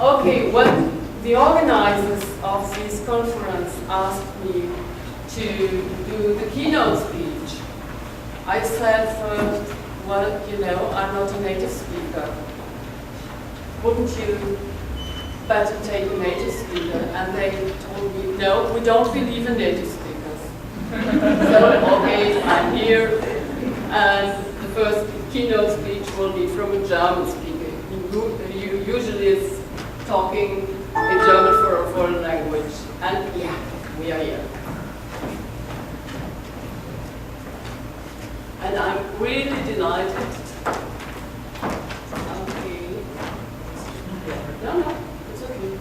Okay, when the organizers of this conference asked me to do the keynote speech, I said first, well, you know, I'm not a native speaker. Wouldn't you better take a native speaker? And they told me, no, we don't believe in native speakers. So, okay, I'm here, and the first keynote speech will be from a German speaker. He usually is talking in German for a foreign language. And yeah, we are here. And I'm really delighted. Okay. No, it's okay.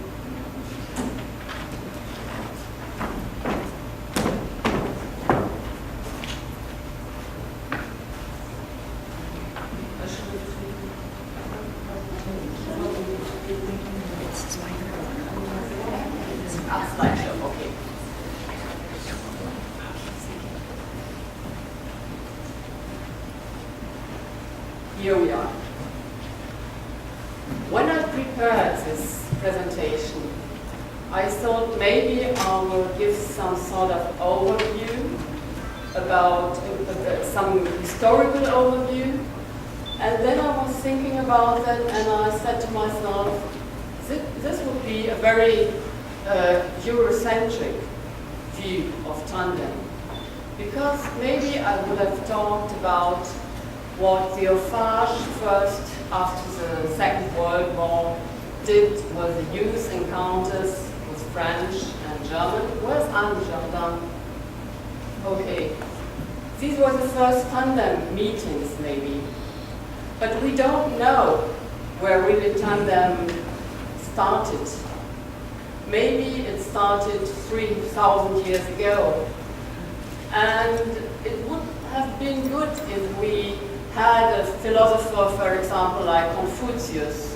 Slideshow, okay. Here we are. When I prepared this presentation, I thought maybe I will give some sort of overview about some historical overview. And then I was thinking about that, and I said to myself, this would be a very Eurocentric view of tandem. Because maybe I would have talked about what the Eiffage first, after the Second World War, did with the youth encounters with French and German. Where's Anne Jardin? Okay. These were the first tandem meetings, maybe. But we don't know where really tandem started. Maybe it started 3,000 years ago. And it would have been good if we had a philosopher, for example, like Confucius,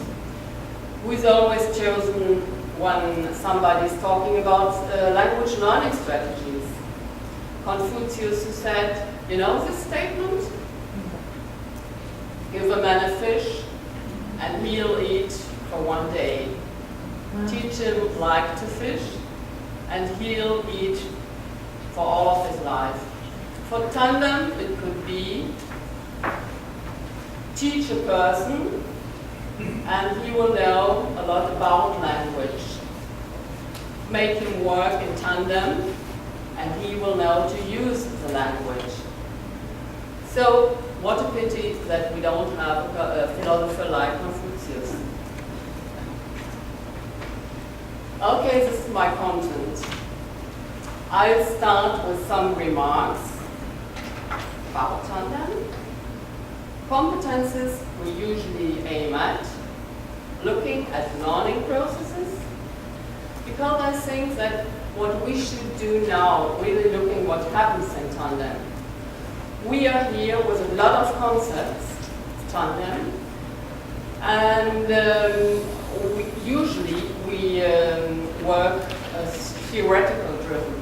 who is always chosen when somebody is talking about language learning strategies. Confucius, who said, you know this statement? Give a man a fish and he'll eat for one day. Teach him like to fish and he'll eat for all of his life. For tandem, it could be teach a person and he will know a lot about language. Make him work in tandem and he will know to use the language. So, what a pity that we don't have a philosopher like Confucius. Okay, this is my content. I'll start with some remarks about tandem. Competences we usually aim at, looking at learning processes, because I think that what we should do now, really looking what happens in tandem. We are here with a lot of concepts, tandem, and usually we work as theoretical driven.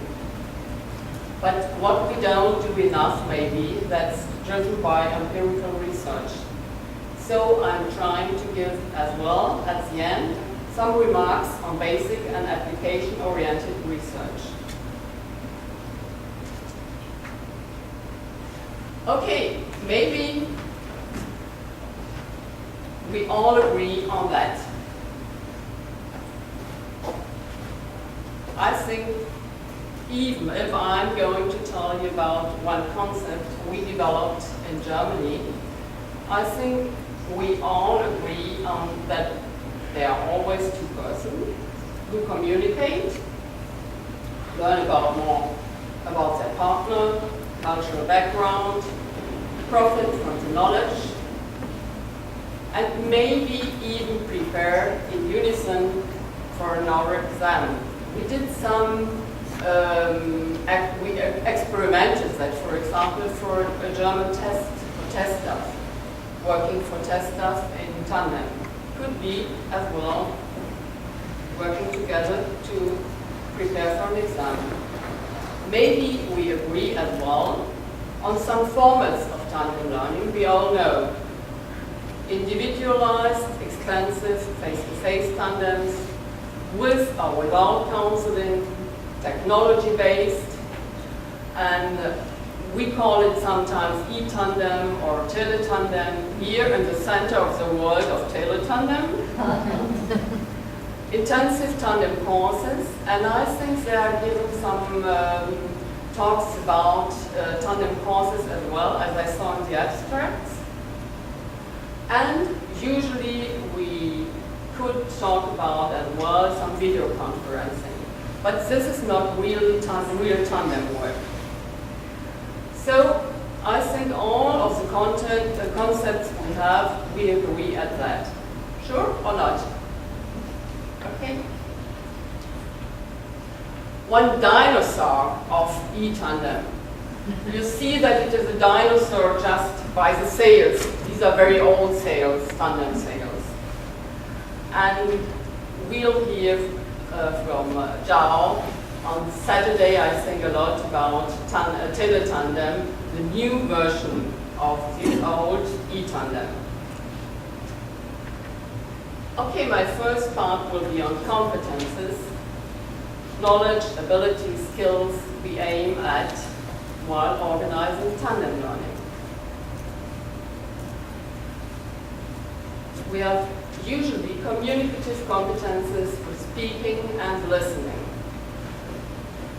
But what we don't do enough, maybe, that's driven by empirical research. So I'm trying to give as well, at the end, some remarks on basic and application-oriented research. Okay, maybe we all agree on that. I think even if I'm going to tell you about one concept we developed in Germany, I think we all agree on that there are always two persons who communicate, learn about more about their partner, cultural background, profit from the knowledge, and maybe even prepare in unison for another exam. We did some, we experimented that, for example, for a German test, for test staff, working for test staff in tandem. Could be as well working together to prepare for an exam. Maybe we agree as well on some formats of tandem learning. We all know individualized, expensive, face-to-face tandems, with or without counseling, technology-based, and we call it sometimes e-tandem or tele-tandem, here in the center of the world of tele-tandem. Intensive tandem courses, and I think they are giving some talks about tandem courses as well, as I saw in the abstracts. And usually we could talk about as well some video conferencing. But this is not real tandem work. So I think all of the concepts we have, we agree at that. Sure or not? Okay. One dinosaur of e-tandem. You see that it is a dinosaur just by the sails. These are very old sails, tandem sails. And we'll hear from Zhao on Saturday, I think, a lot about tele-tandem, the new version of the old e-tandem. Okay, my first part will be on competences, knowledge, ability, skills we aim at while organizing tandem learning. We have usually communicative competences for speaking and listening.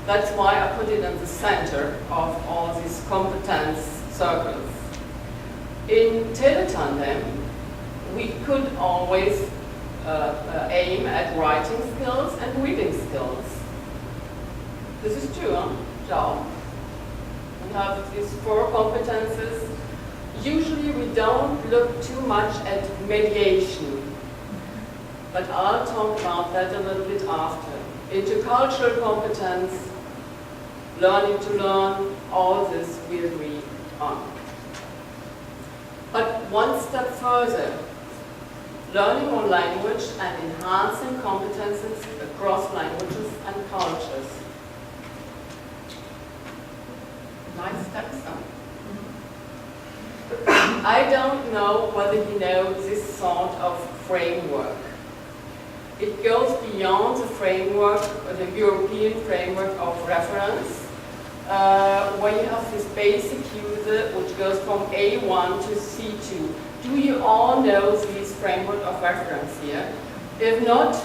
That's why I put it in the center of all these competence circles. In tele-tandem, we could always aim at writing skills and reading skills. This is true, huh? Zhao? We have these 4 competences. Usually we don't look too much at mediation, but I'll talk about that a little bit after. Intercultural competence, learning to learn, all this we agree on. But one step further, learning one language and enhancing competences across languages and cultures. Nice steps, huh? I don't know whether you know this sort of framework. It goes beyond the framework, the European framework of reference, where you have this basic user which goes from A1 to C2. Do you all know this framework of reference here? If not,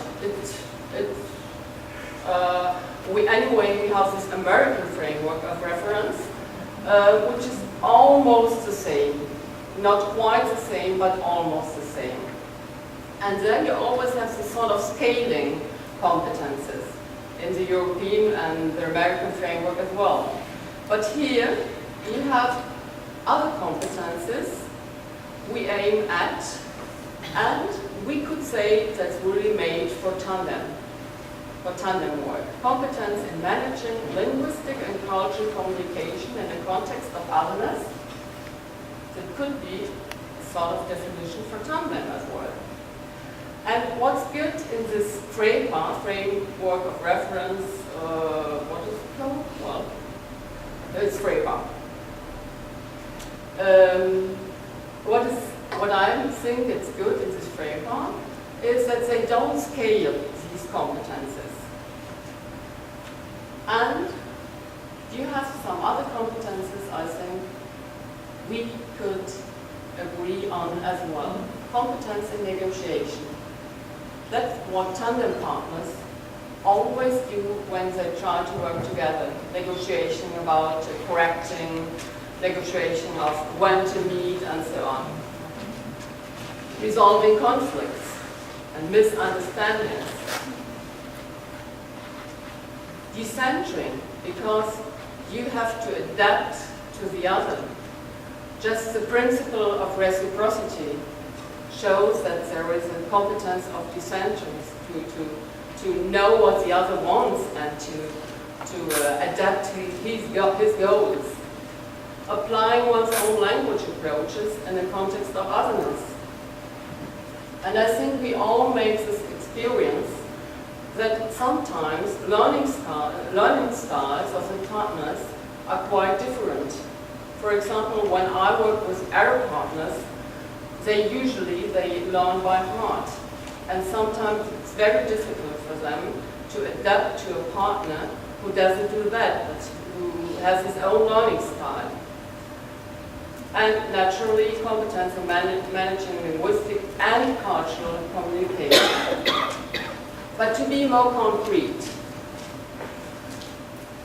anyway, we have this American framework of reference, which is almost the same. Not quite the same, but almost the same. And then you always have this sort of scaling competences in the European and the American framework as well. But here, you have other competences we aim at, and we could say that's really made for tandem work. Competence in managing linguistic and cultural communication in the context of otherness. That could be a sort of definition for tandem as well. And what's good in this framework of reference, what is it called? Well, it's framework. What I think is good in this framework is that they don't scale these competences. And you have some other competences, I think, we could agree on as well. Competence in negotiation. That's what tandem partners always do when they try to work together. Negotiation about correcting, negotiation of when to meet, and so on. Resolving conflicts and misunderstandings. Decentering, because you have to adapt to the other. Just the principle of reciprocity shows that there is a competence of decentering to know what the other wants and to adapt to his goals. Applying one's own language approaches in the context of otherness. And I think we all make this experience that sometimes learning styles of the partners are quite different. For example, when I work with Arab partners, they learn by heart. And sometimes it's very difficult for them to adapt to a partner who doesn't do that, but who has his own learning style. And naturally, competence in managing linguistic and cultural communication. But to be more concrete,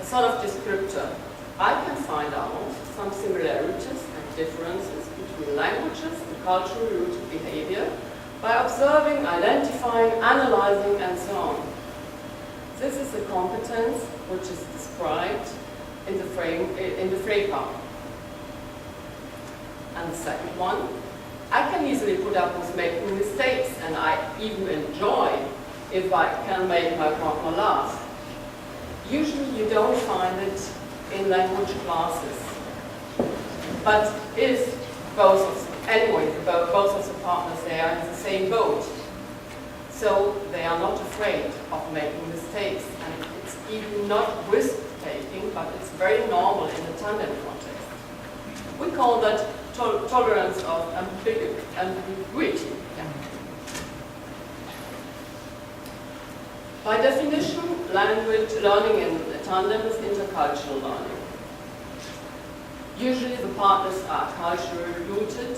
a sort of descriptor, I can find out some similarities and differences between languages and culturally rooted behavior by observing, identifying, analyzing, and so on. This is a competence which is described in the framework. And the second one, I can easily put up with making mistakes, and I even enjoy if I can make my partner laugh. Usually you don't find it in language classes. But if both of the partners they are in the same boat, so they are not afraid of making mistakes, and it's even not risk-taking, but it's very normal in the tandem context. We call that tolerance of ambiguity. Yeah. By definition, language learning in tandem is intercultural learning. Usually the partners are culturally rooted,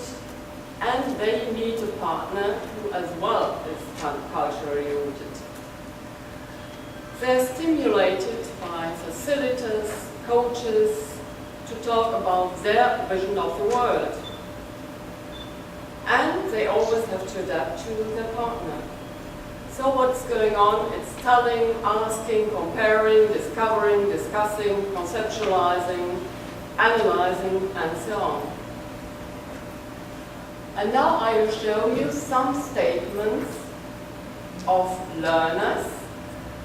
and they need a partner who as well is culturally rooted. They're stimulated by facilitators, coaches, to talk about their vision of the world. And they always have to adapt to their partner. So what's going on? It's telling, asking, comparing, discovering, discussing, conceptualizing, analyzing, and so on. And now I will show you some statements of learners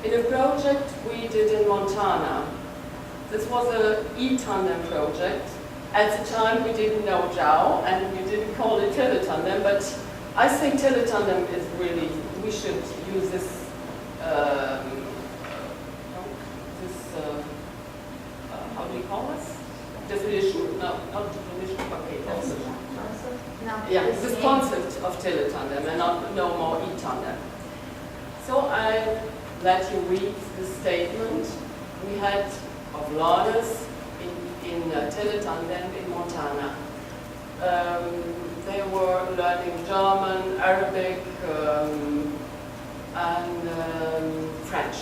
in a project we did in Montana. This was an e-tandem project. At the time we didn't know Zhao and we didn't call it teletandem, but I think teletandem is really, we should use this, how do you call this? Definition? No, not definition, okay. Yeah, this concept of teletandem and not no more e-tandem. So I let you read the statement we had of learners in teletandem in Montana. They were learning German, Arabic, and French.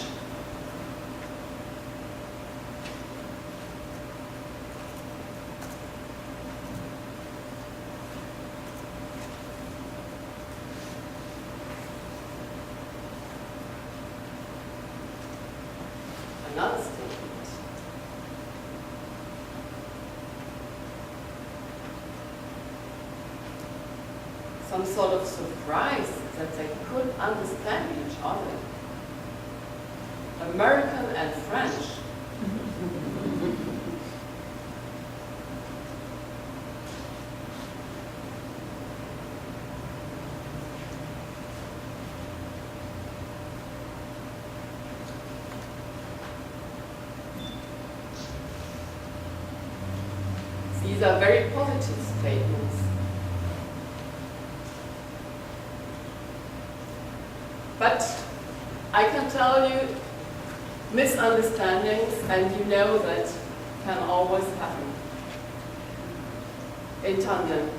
Another statement. Some sort of surprise that they could understand each other. American and French. These are very positive statements. But I can tell you misunderstandings, and you know that can always happen in tandem.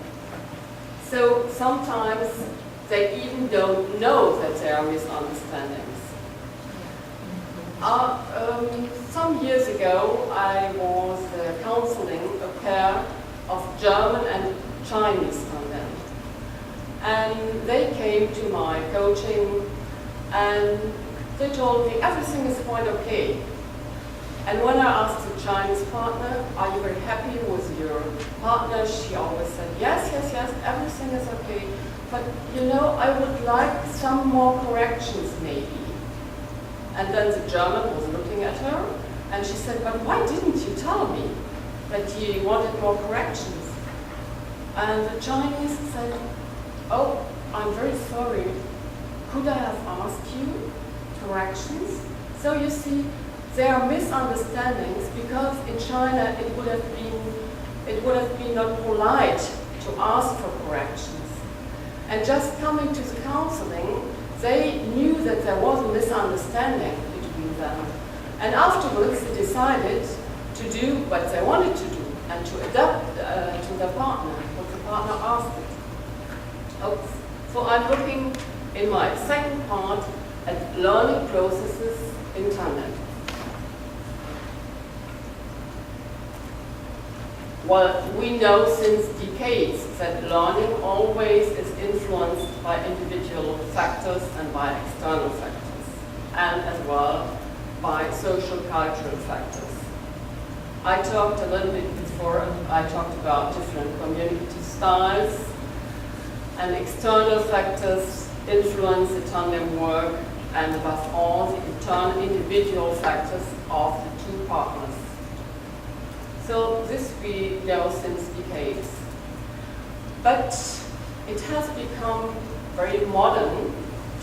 So sometimes they even don't know that there are misunderstandings. Some years ago, I was counseling a pair of German and Chinese tandem. And they came to my coaching and they told me everything is quite okay. And when I asked the Chinese partner, are you very happy with your partner? She always said, yes, everything is okay. But you know, I would like some more corrections maybe. And then the German was looking at her and she said, but why didn't you tell me that you wanted more corrections? And the Chinese said, oh, I'm very sorry. Could I have asked you corrections? So you see, there are misunderstandings because in China it would have been not polite to ask for corrections. And just coming to the counseling, they knew that there was a misunderstanding between them. And afterwards, they decided to do what they wanted to do and to adapt to their partner, what the partner asked it. So I'm looking in my second part at learning processes in tandem. Well, we know since decades that learning always is influenced by individual factors and by external factors, and as well by social cultural factors. I talked a little bit before, I talked about different community styles, and external factors influence the tandem work, and above all, the internal individual factors of the two partners. So this we know since decades. But it has become very modern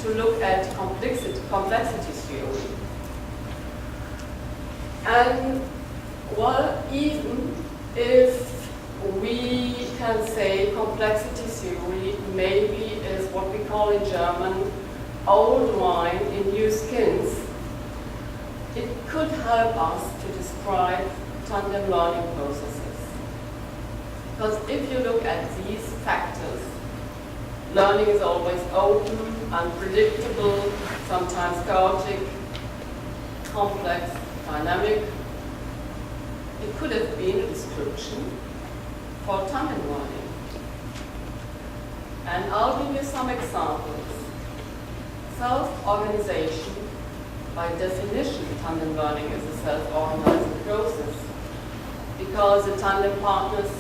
to look at complexity theory. And well, even if we can say complexity theory maybe is what we call in German old wine in new skins, it could help us to describe tandem learning processes. Because if you look at these factors, learning is always open, unpredictable, sometimes chaotic, complex, dynamic. It could have been a description for tandem learning. And I'll give you some examples. Self-organization, by definition, tandem learning is a self-organizing process, because the tandem partners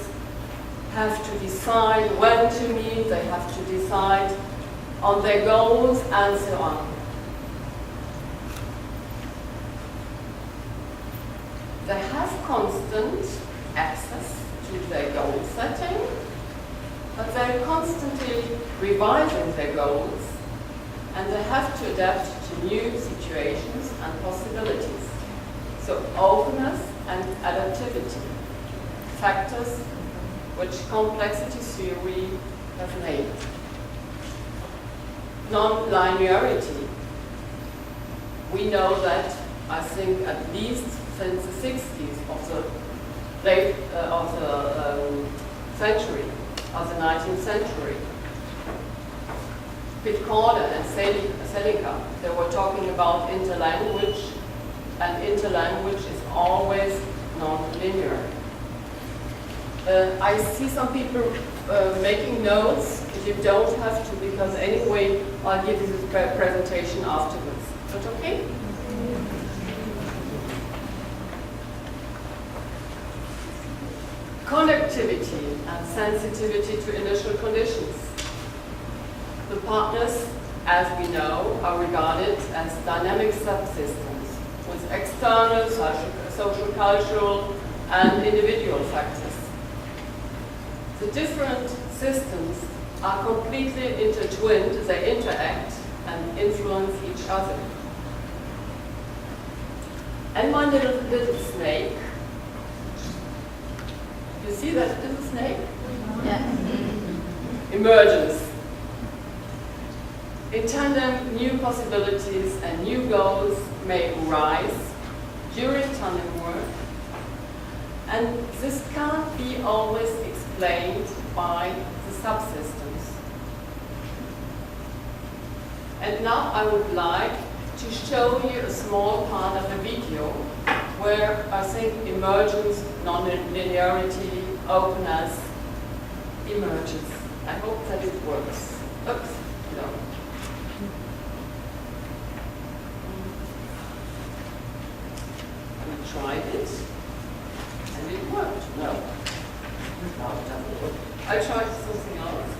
have to decide when to meet, they have to decide on their goals, and so on. They have constant access to their goal setting, but they're constantly revising their goals, and they have to adapt to new situations and possibilities. So openness and adaptivity, factors which complexity theory has named. Non-linearity. We know that, I think, at least since the 60s of the late century, of the 19th century, Pitcorder and Seligman, they were talking about interlanguage, and interlanguage is always non-linear. I see some people making notes. You don't have to, because anyway, I'll give you this presentation afterwards. Is that okay? Connectivity and sensitivity to initial conditions. The partners, as we know, are regarded as dynamic subsystems with external, social, cultural, and individual factors. The different systems are completely intertwined, they interact and influence each other. And my little snake, you see that little snake? Yeah. Emergence. In tandem, new possibilities and new goals may arise during tandem work, and this can't be always explained by the subsystems. And now I would like to show you a small part of the video where I think emergence, non-linearity, openness emerges. I hope that it works. Oops, no. We tried it, and it worked. No, it doesn't work. I tried something else.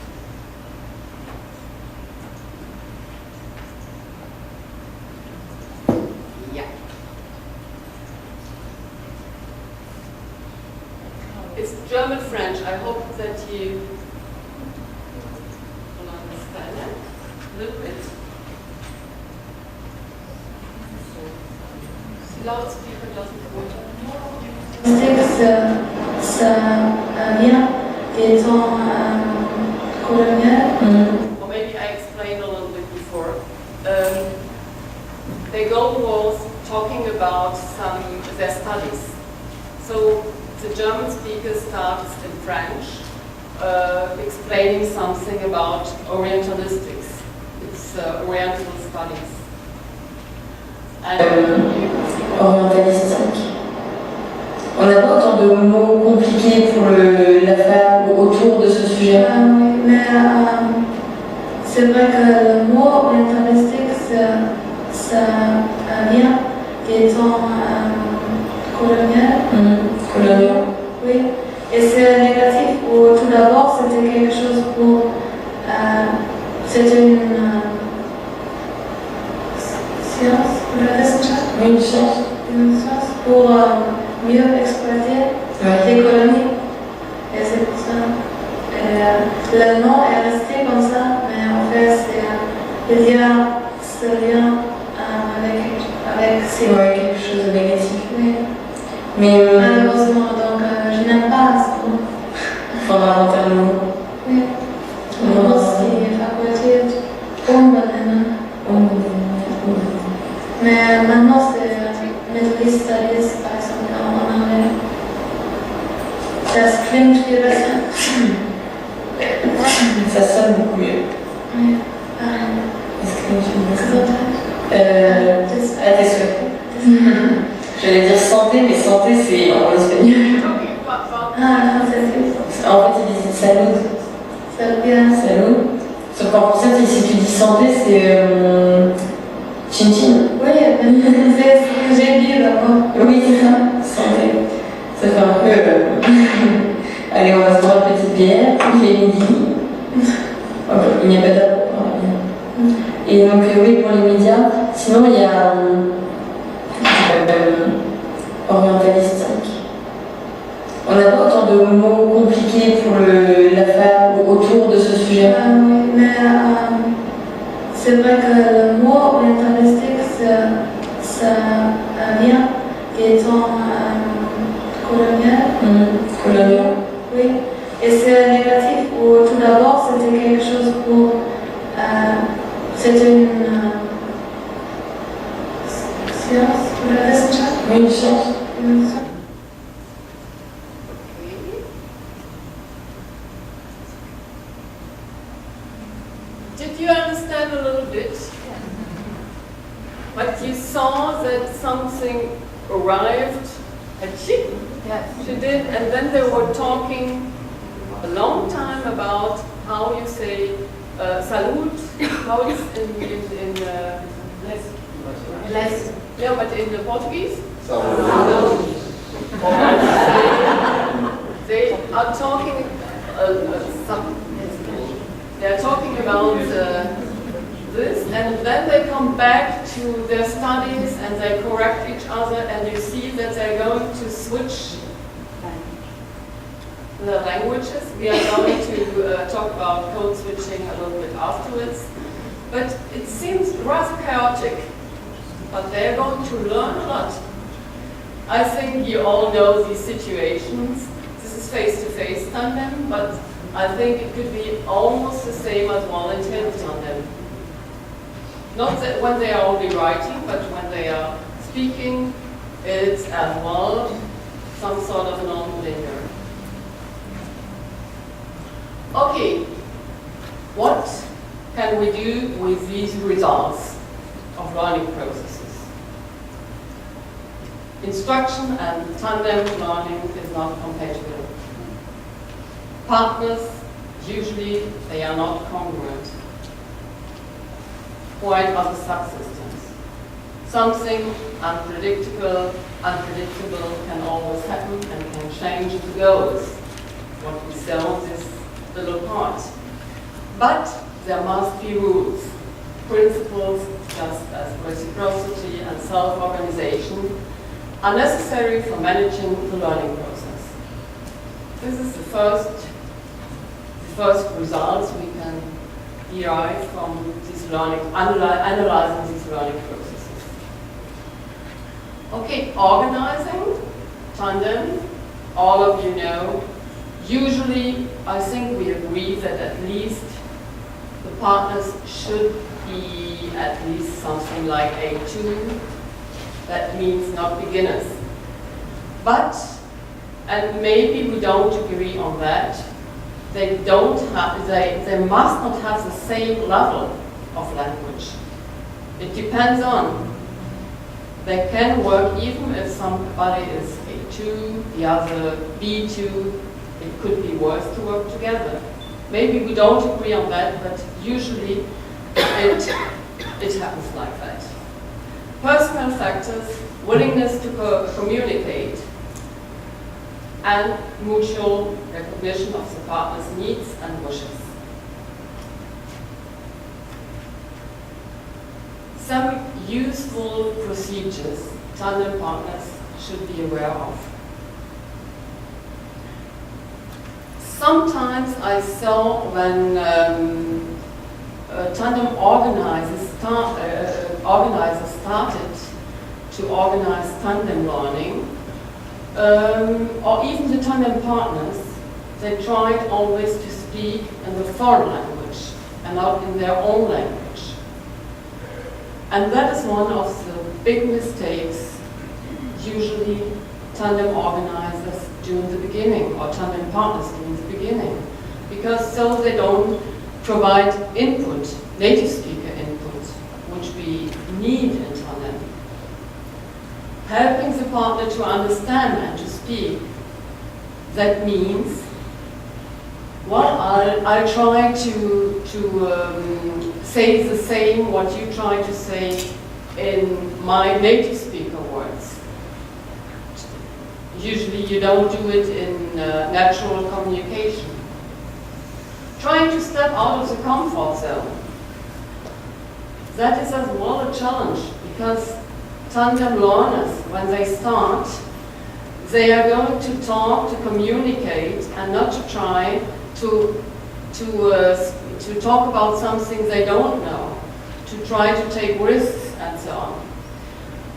Yeah. It's German-French. I hope that you will understand it a little bit. The loudspeaker doesn't work. Le texte, ça vient des temps coloniaux. their goal was talking about their studies. So the German speaker starts in French, explaining something about Orientalistics. It's Oriental studies. Orientalistique. On n'a pas autant de mots compliqués pour la faire autour de ce sujet. Oui, mais c'est vrai que le mot orientalistique, ça vient des temps colonial. Colonial. Oui, et c'est négatif. Tout d'abord, c'était quelque chose pour. C'était une science, la Wissenschaft. Oui, une science. Une science pour mieux exploiter les colonies. Et c'est pour ça. Le nom est resté comme ça, mais en fait, il y a ce lien avec ces. Ouais, quelque chose de négatif. Oui. Mais Malheureusement, donc je n'aime pas ce mot. il faudra inventer un mot. Oui. Je pense qu'il est faculté mais maintenant, c'est Middle East Studies, par exemple, en anglais. Das klingt viel besser. Ça sonne beaucoup mieux. Oui. Est-ce que tu me Gesundheit. À tes souhaits. J'allais dire santé, mais santé c'est en espagnol. Ah, c'est En fait, ils disent salud. bien. Salud. Sauf qu'en français, si tu dis santé, c'est chin-chin. Oui, c'est ce que j'ai dit d'abord. Oui, c'est ça. Santé. Ça fait un peu. Allez, on va se prendre une petite bière. Il est midi. Ok, il n'y a pas d'alcool. Et donc, oui, pour les médias. Sinon, il y a orientalistique. On n'a pas autant de mots compliqués pour la faire autour de ce sujet. Oui, mais c'est vrai que le mot orientalistique, ça vient des temps colonial. Colonial. Oui, et c'est négatif. Tout d'abord, c'était quelque chose pour. C'était une science, la Wissenschaft. Oui, une science. Une science. Did you understand a little bit? But you saw that something arrived at she? Yes. She did, and then they were talking a long time about how you say salud, how it's in less. Yeah, but in the Portuguese? They are talking they're talking about this, and then they come back to their studies and they correct each other, and you see that they're going to switch the languages. We are going to talk about code switching a little bit afterwards, but it seems rather chaotic, but they're going to learn a lot. I think you all know these situations. This is face-to-face tandem, but I think it could be almost the same as volunteer tandem. Not that when they are only writing, but when they are speaking, it's as well some sort of non-linear. Okay, what can we do with these results of learning processes? Instruction and tandem learning is not compatible. Partners, usually they are not congruent. Quite other subsystems. Something unpredictable can always happen and can change the goals, what we saw this little part. But there must be rules, principles, just as reciprocity and self-organization are necessary for managing the learning process. This is the first results we can derive from this learning, analyzing these learning processes. Okay, organizing, tandem, all of you know. Usually, I think we agree that at least the partners should be at least something like A2. That means not beginners. But, and maybe we don't agree on that, they must not have the same level of language. It depends on. They can work even if somebody is A2, the other B2. It could be worth to work together. Maybe we don't agree on that, but usually it happens like that. Personal factors, willingness to communicate, and mutual recognition of the partner's needs and wishes. Some useful procedures tandem partners should be aware of. Sometimes I saw when tandem organizers started to organize tandem learning, or even the tandem partners, they tried always to speak in the foreign language and not in their own language. And that is one of the big mistakes usually tandem organizers do in the beginning, or tandem partners do in the beginning, because so they don't provide input, native speaker input, which we need in tandem. Helping the partner to understand and to speak, that means, well, I'll try to say the same what you try to say in my native speaker words. Usually you don't do it in natural communication. Trying to step out of the comfort zone. That is as well a challenge, because tandem learners, when they start, they are going to talk, to communicate, and not to try to talk about something they don't know, to try to take risks and so on.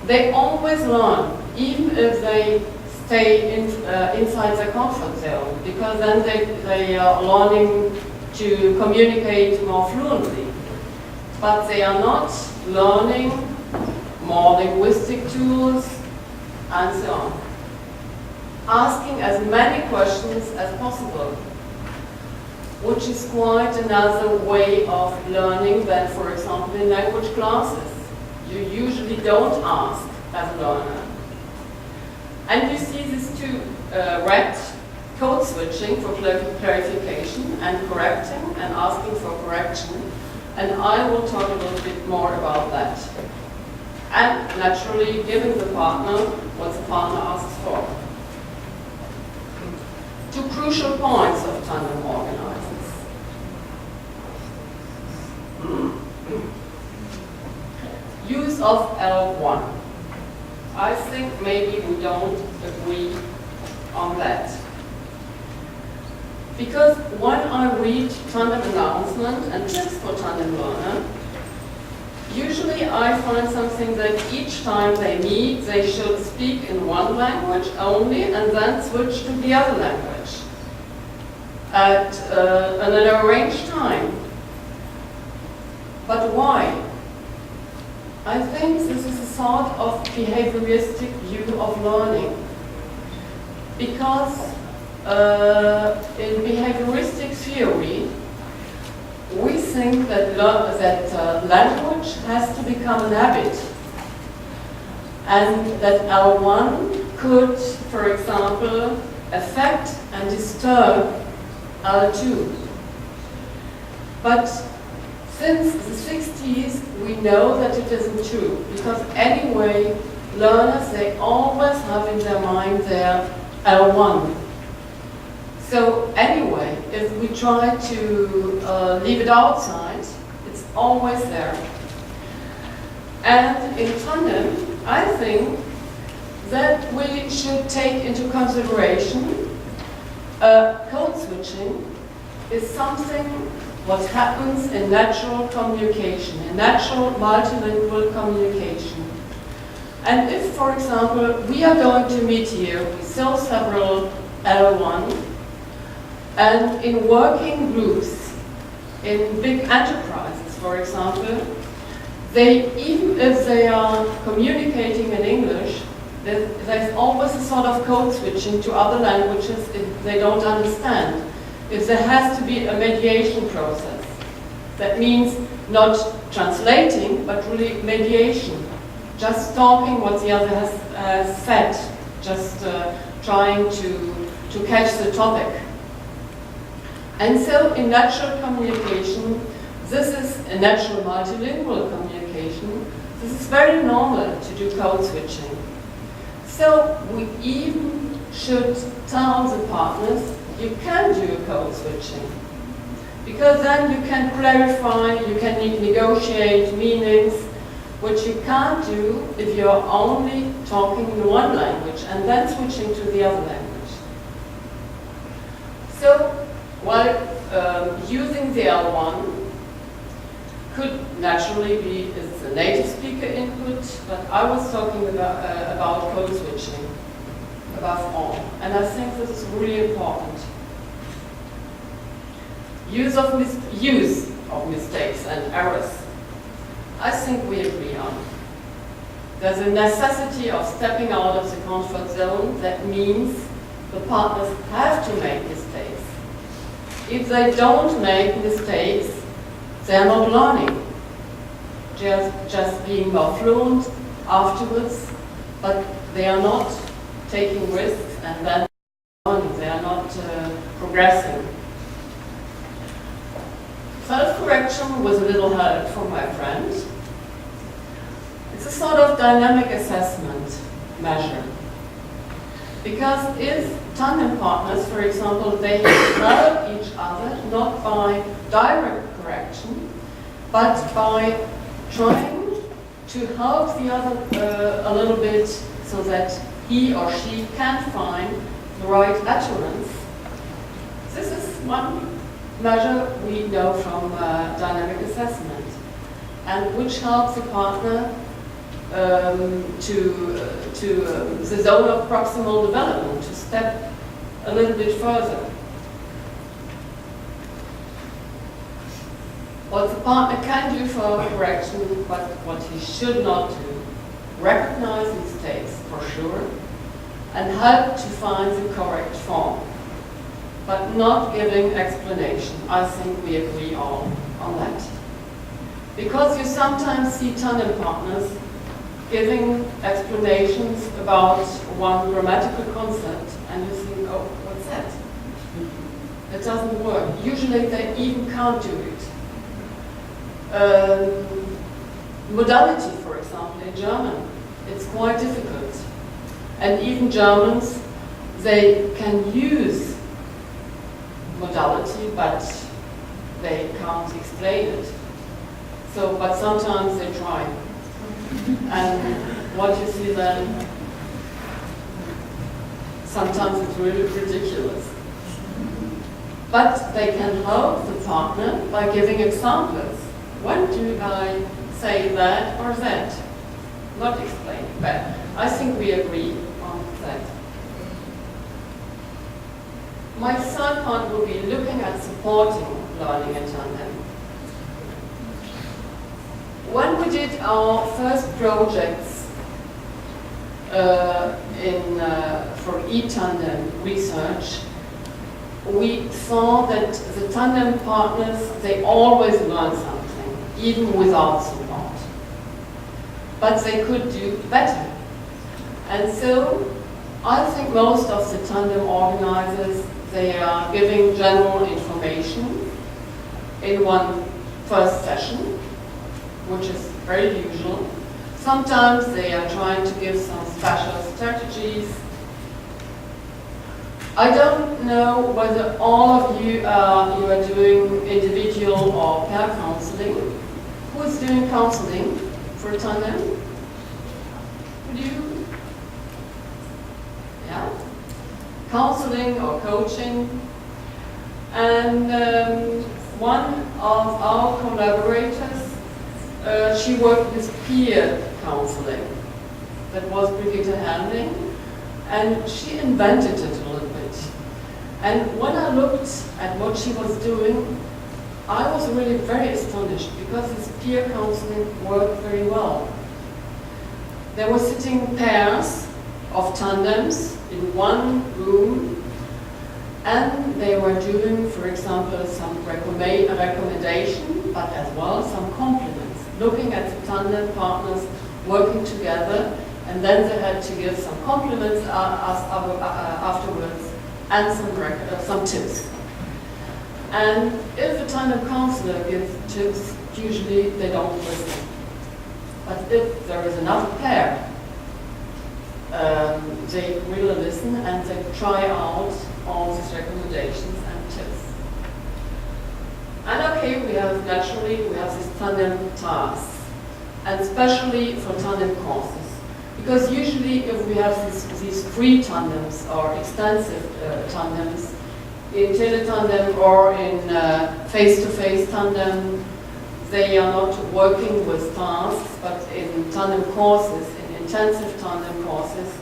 They always learn, even if they stay inside their comfort zone, because then they are learning to communicate more fluently. But they are not learning more linguistic tools and so on. Asking as many questions as possible, which is quite another way of learning than, for example, in language classes. You usually don't ask as a learner. And you see these two red code switching for clarification and correcting and asking for correction. And I will talk a little bit more about that. And naturally giving the partner what the partner asks for. Two crucial points of tandem organizers. Use of L1. I think maybe we don't agree on that. Because when I read tandem announcement and tips for tandem learner, usually I find something that each time they meet, they should speak in one language only and then switch to the other language at an arranged time. But why? I think this is a sort of behavioristic view of learning. Because in behavioristic theory, we think that language has to become an habit. And that L1 could, for example, affect and disturb L2. But since the 60s, we know that it isn't true, because anyway, learners, they always have in their mind their L1. So anyway, if we try to leave it outside, it's always there. And in tandem, I think that we should take into consideration code switching is something what happens in natural communication, in natural multilingual communication. And if, for example, we are going to meet here, we sell several L1, and in working groups, in big enterprises, for example, Even if they are communicating in English, there's always a sort of code switching to other languages if they don't understand. If there has to be a mediation process, that means not translating, but really mediation. Just talking what the other has said, just trying to catch the topic. And so in natural communication, this is a natural multilingual communication. This is very normal to do code switching. So we even should tell the partners, you can do code switching. Because then you can clarify, you can negotiate meanings, which you can't do if you're only talking in one language and then switching to the other language. So while using the L1 could naturally be as a native speaker input, but I was talking about code switching above all. And I think this is really important. Use of mistakes and errors. I think we agree on. There's a necessity of stepping out of the comfort zone. That means the partners have to make mistakes. If they don't make mistakes, they're not learning. Just being more fluent afterwards, but they are not taking risks and then learning. They are not progressing. Self-correction was a little help from my friend. It's a sort of dynamic assessment measure. Because if tandem partners, for example, they help each other, not by direct correction, but by trying to help the other a little bit so that he or she can find the right utterance. This is one measure we know from dynamic assessment, and which helps the partner to the zone of proximal development, to step a little bit further. What the partner can do for correction, but what he should not do, recognize mistakes for sure, and help to find the correct form, but not giving explanation. I think we agree all on that. Because you sometimes see tandem partners giving explanations about one grammatical concept, and you think, oh, what's that? It doesn't work. Usually they even can't do it. Modality, for example, in German, it's quite difficult. And even Germans, they can use modality, but they can't explain it. So, but sometimes they try. And what you see then, sometimes it's really ridiculous. But they can help the partner by giving examples. When do I say that or that? Not explaining, but I think we agree on that. My third point will be looking at supporting learning in tandem. When we did our first projects for e-tandem research, we saw that the tandem partners, they always learn something, even without support. But they could do better. And so I think most of the tandem organizers, they are giving general information in one first session, which is very usual. Sometimes they are trying to give some special strategies. I don't know whether all of you are doing individual or pair counseling. Who is doing counseling for tandem? Could you? Yeah? Counseling or coaching. And one of our collaborators, she worked with peer counseling. That was Brigitte Hermling, and she invented it a little bit. And when I looked at what she was doing, I was really very astonished because this peer counseling worked very well. They were sitting pairs of tandems in one room, and they were doing, for example, some recommendation, but as well some compliments, looking at the tandem partners working together, and then they had to give some compliments afterwards and some tips. And if a tandem counselor gives tips, usually they don't listen. But if there is another pair, they really listen and they try out all these recommendations and tips. And okay, we have these tandem tasks, and especially for tandem courses. Because usually if we have these free tandems or extensive tandems, in teletandem or in face-to-face tandem, they are not working with tasks, but in tandem courses, in intensive tandem courses,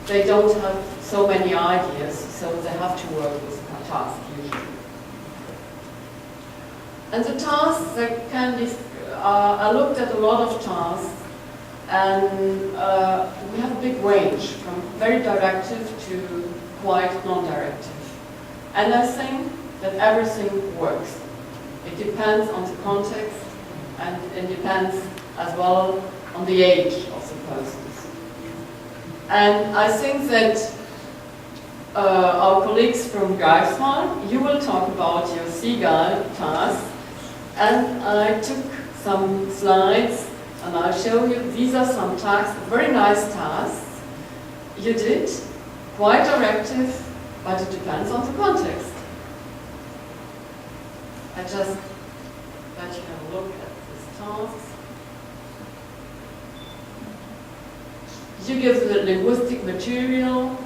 they don't have so many ideas, so they have to work with tasks usually. And the tasks that can be, I looked at a lot of tasks, and we have a big range from very directive to quite non-directive. And I think that everything works. It depends on the context, and it depends as well on the age of the persons. And I think that our colleagues from Greifswald, you will talk about your Seagull task, and I took some slides and I'll show you. These are some tasks, very nice tasks you did, quite directive, but it depends on the context. I just let you have a look at these tasks. You give the linguistic material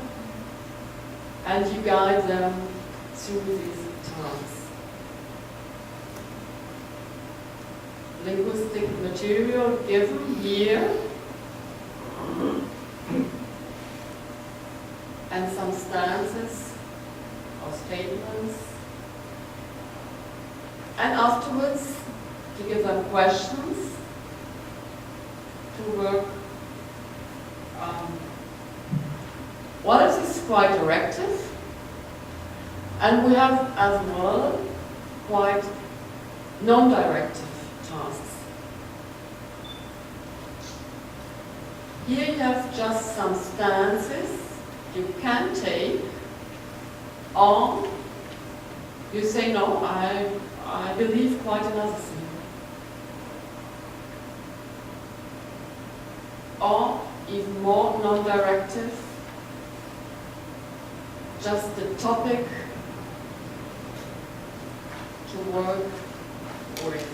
and you guide them through these tasks. Linguistic material given here, and some stances or statements. And afterwards, to give them questions to work. Well, this is quite directive, and we have as well quite non-directive tasks. Here you have just some stances you can take, or you say, no, I believe quite another thing. Or even more non-directive, just the topic to work with.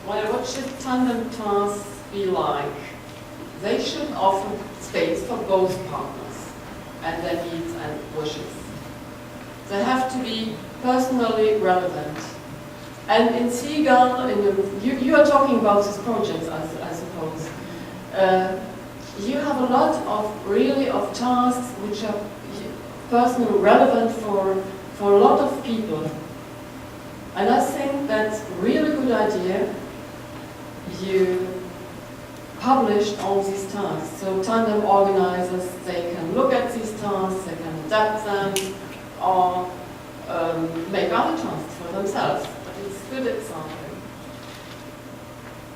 Well, what should tandem tasks be like? They should offer space for both partners and their needs and wishes. They have to be personally relevant. And in Seagull, you are talking about this project, I suppose. You have a lot of tasks which are personally relevant for a lot of people. And I think that's a really good idea. You published all these tasks. So tandem organizers, they can look at these tasks, they can adapt them, or make other tasks for themselves. But it's a good example.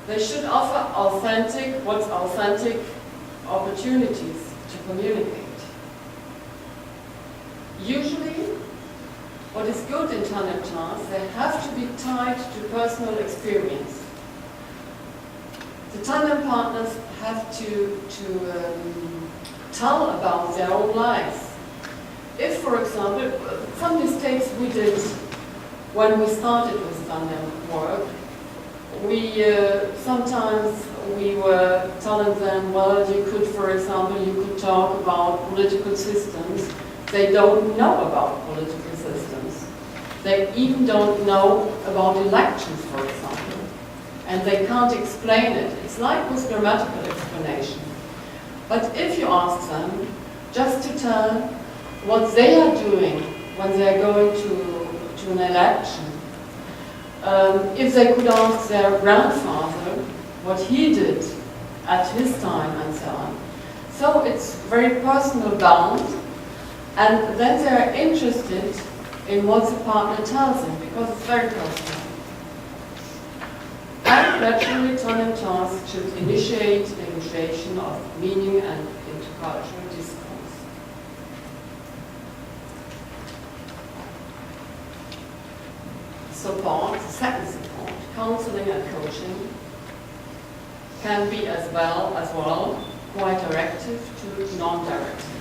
They should offer authentic opportunities to communicate. Usually, what is good in tandem tasks, they have to be tied to personal experience. The tandem partners have to tell about their own lives. If, for example, some mistakes we did when we started with tandem work, sometimes we were telling them, well, you could, for example, you could talk about political systems. They don't know about political systems. They even don't know about elections, for example. And they can't explain it. It's like with grammatical explanation. But if you ask them just to tell what they are doing when they are going to an election, if they could ask their grandfather what he did at his time and so on. So it's very personal bound, and then they are interested in what the partner tells them, because it's very personal. And naturally, tandem tasks should initiate negotiation of meaning and intercultural discourse. Support, second support, counseling and coaching can be as well quite directive to non-directive.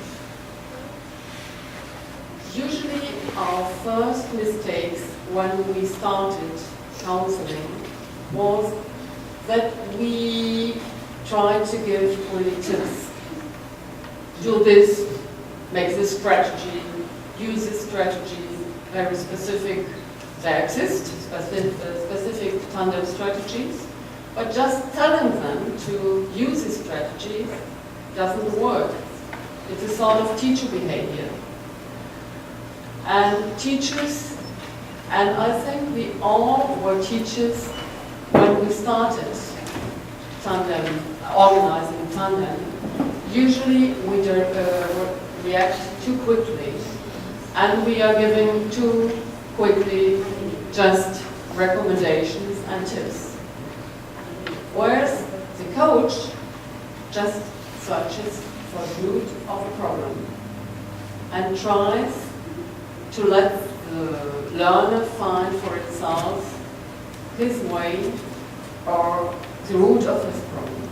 Usually our first mistakes when we started counseling was that we tried to give really tips. Do this, make this strategy, use this strategy, very specific. There exist specific tandem strategies, but just telling them to use these strategies doesn't work. It's a sort of teacher behavior. And teachers, and I think we all were teachers when we started tandem, organizing tandem. Usually we react too quickly, and we are giving too quickly just recommendations and tips. Whereas the coach just searches for the root of a problem and tries to let the learner find for itself his way or the root of his problem.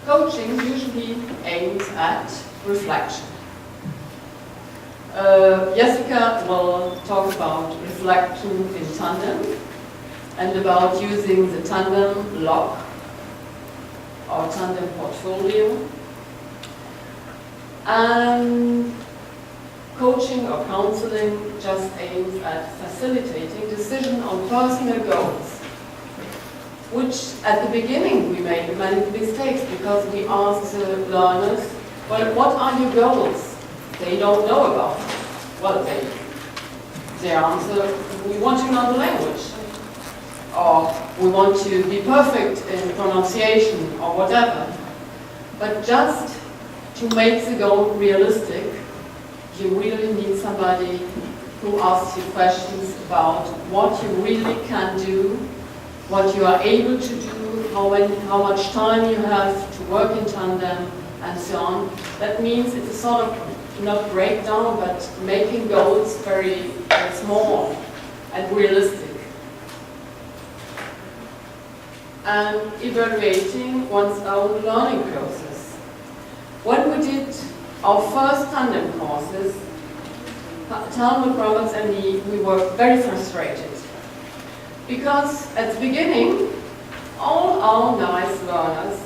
Coaching usually aims at reflection. Jessica will talk about reflection in tandem and about using the tandem log or tandem portfolio. And coaching or counseling just aims at facilitating decision on personal goals, which at the beginning we made many mistakes because we asked the learners, well, what are your goals? They don't know about it. Well, they answer, we want to know the language, or we want to be perfect in pronunciation, or whatever. But just to make the goal realistic, you really need somebody who asks you questions about what you really can do, what you are able to do, how much time you have to work in tandem, and so on. That means it's a sort of not breakdown, but making goals very small and realistic. And evaluating one's own learning process. When we did our first tandem courses, Talmud brothers and me, we were very frustrated. Because at the beginning, all our nice learners,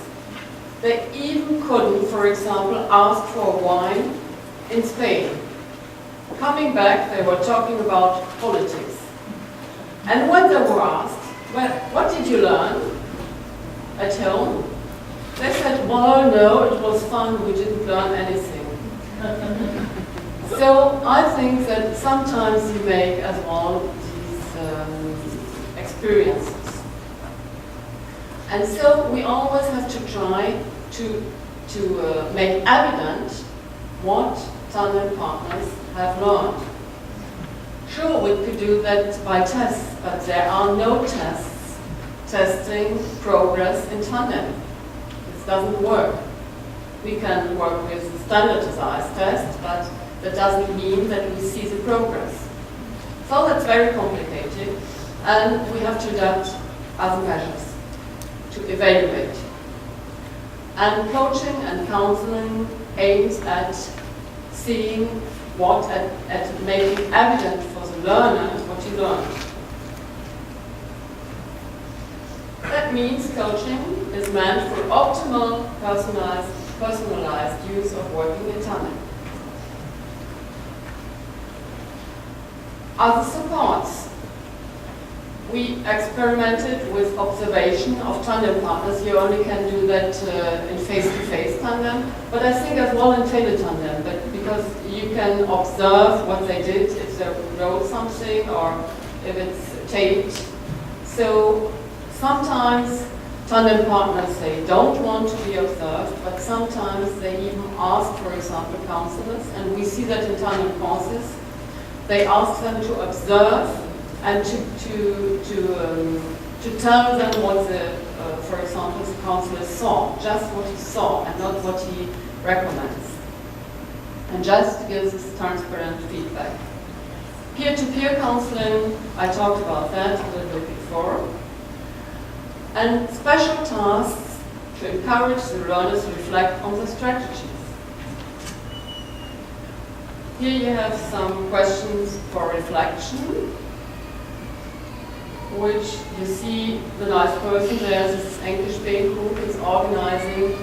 they even couldn't, for example, ask for wine in Spain. Coming back, they were talking about politics. And when they were asked, well, what did you learn at home? They said, well, no, it was fun, we didn't learn anything. So I think that sometimes you make as well these experiences. And so we always have to try to make evident what tandem partners have learned. Sure, we could do that by tests, but there are no tests testing progress in tandem. This doesn't work. We can work with standardized tests, but that doesn't mean that we see the progress. So that's very complicated, and we have to adapt other measures to evaluate. And coaching and counseling aims at seeing what, at making evident for the learner what you learned. That means coaching is meant for optimal, personalized use of working in tandem. Other supports. we experimented with observation of tandem partners. You only can do that in face-to-face tandem, but I think as well in tele-tandem, but because you can observe what they did, if they wrote something or if it's taped. So sometimes tandem partners, they don't want to be observed, but sometimes they even ask, for example, counselors, and we see that in tandem courses. They ask them to observe and to tell them what the, for example, the counselor saw, just what he saw and not what he recommends. And just gives us transparent feedback. Peer-to-peer counseling, I talked about that a little bit before. And special tasks to encourage the learners to reflect on the strategies. Here you have some questions for reflection, which you see the nice person there, this English Bane group is organizing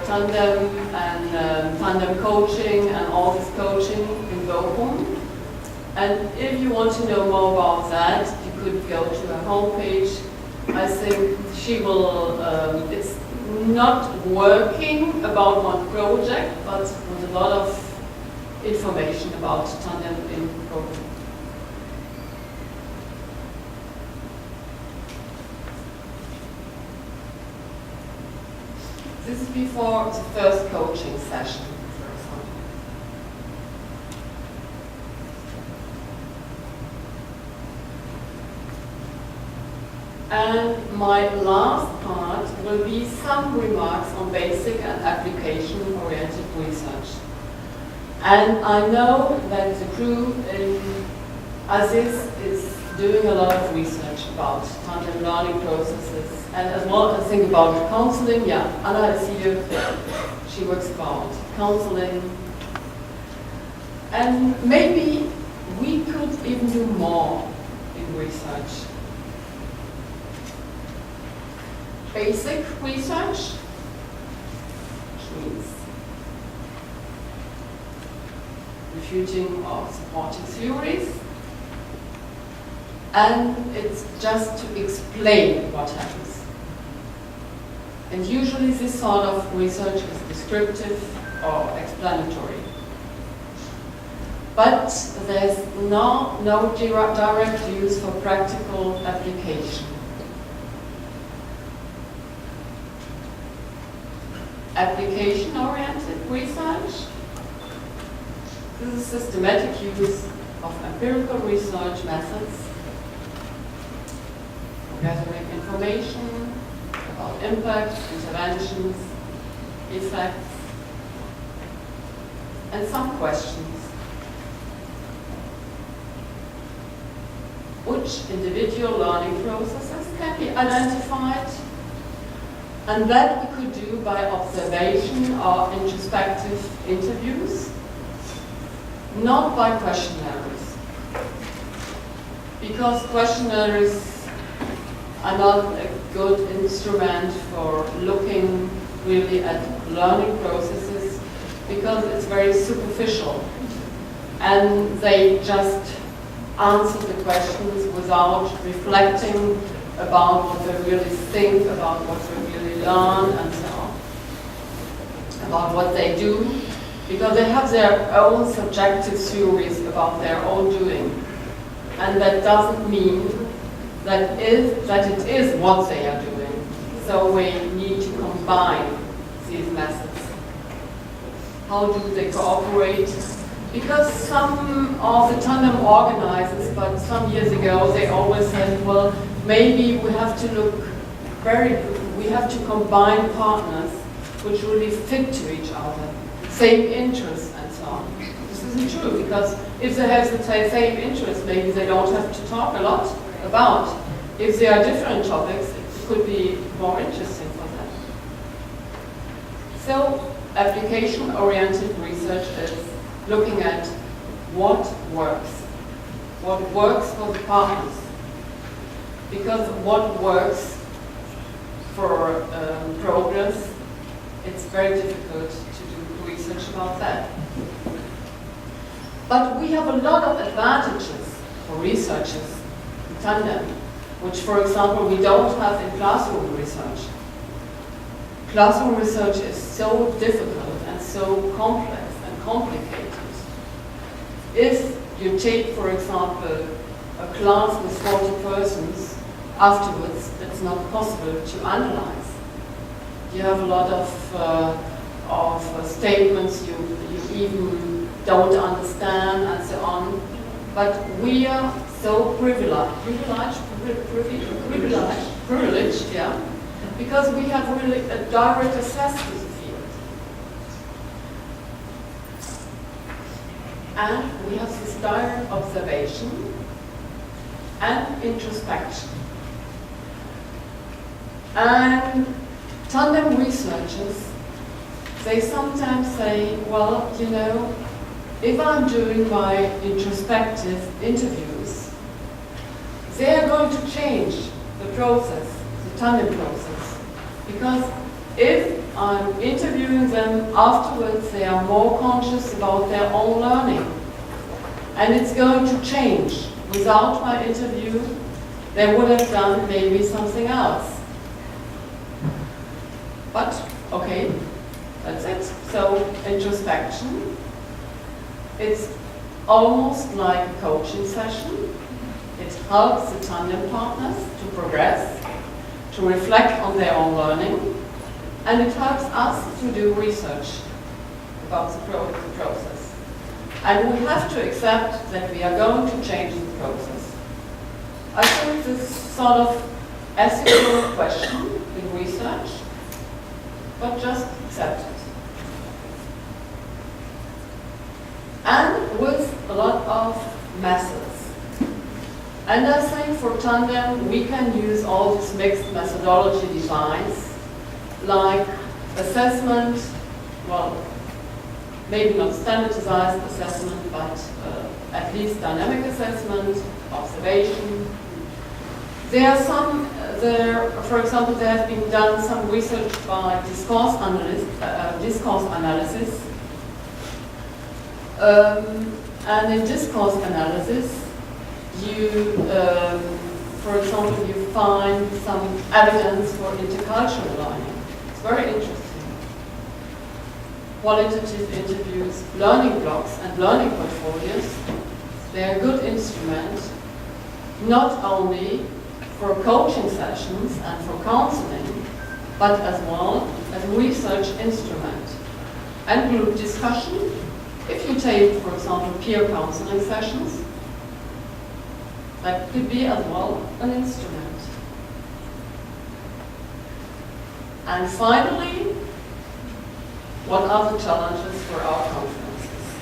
tandem and tandem coaching and all this coaching in Bochum. And if you want to know more about that, you could go to her homepage. I think she will, it's not working about one project, but with a lot of information about tandem in Bochum. This is before the first coaching session, for example. And my last part will be some remarks on basic and application-oriented research. And I know that the crew in ASIS is doing a lot of research about tandem learning processes, and as well as think about counseling. Yeah, Anna is here. She works about counseling. And maybe we could even do more in research. Basic research, which means refuting or supporting theories. And it's just to explain what happens. And usually this sort of research is descriptive or explanatory. But there's no direct use for practical application. Application-oriented research. This is systematic use of empirical research methods for gathering information about impact, interventions, effects, and some questions. Which individual learning processes can be identified? And that we could do by observation or introspective interviews, not by questionnaires. Because questionnaires are not a good instrument for looking really at learning processes, because it's very superficial. And they just answer the questions without reflecting about what they really think, about what they really learn, and so on. About what they do, because they have their own subjective theories about their own doing. And that doesn't mean that it is what they are doing. So we need to combine these methods. How do they cooperate? Because some of the tandem organizers, but some years ago, they always said, well, maybe we have to look we have to combine partners which really fit to each other, same interests and so on. This isn't true, because if they have the same interests, maybe they don't have to talk a lot about. If they are different topics, it could be more interesting for them. So, application-oriented research is looking at what works for the partners. Because what works for progress, it's very difficult to do research about that. But we have a lot of advantages for researchers in tandem. which, for example, we don't have in classroom research. Classroom research is so difficult and so complex and complicated. If you take, for example, a class with 40 persons, afterwards it's not possible to analyze. You have a lot of statements you even don't understand and so on. But we are so privileged, yeah, because we have really a direct access to the field. And we have this direct observation and introspection. And tandem researchers, they sometimes say, well, you know, if I'm doing my introspective interviews, they are going to change the process, the tandem process. Because if I'm interviewing them afterwards, they are more conscious about their own learning. And it's going to change. Without my interview, they would have done maybe something else. But, okay, that's it. So, introspection. It's almost like a coaching session. It helps the tandem partners to progress, to reflect on their own learning, and it helps us to do research about the process. And we have to accept that we are going to change the process. I think this sort of ethical question in research, but just accept it. And with a lot of methods. And I think for tandem we can use all these mixed methodology designs, like assessment, well, maybe not standardized assessment, but at least dynamic assessment, observation. There are some, for example, there have been done some research by discourse analysis. And in discourse analysis, you, for example, you find some evidence for intercultural learning. It's very interesting. Qualitative interviews, learning blocks, and learning portfolios, they're a good instrument, not only for coaching sessions and for counseling, but as well as a research instrument. And group discussion. If you take, for example, peer counseling sessions, that could be as well an instrument. And finally, what are the challenges for our conferences?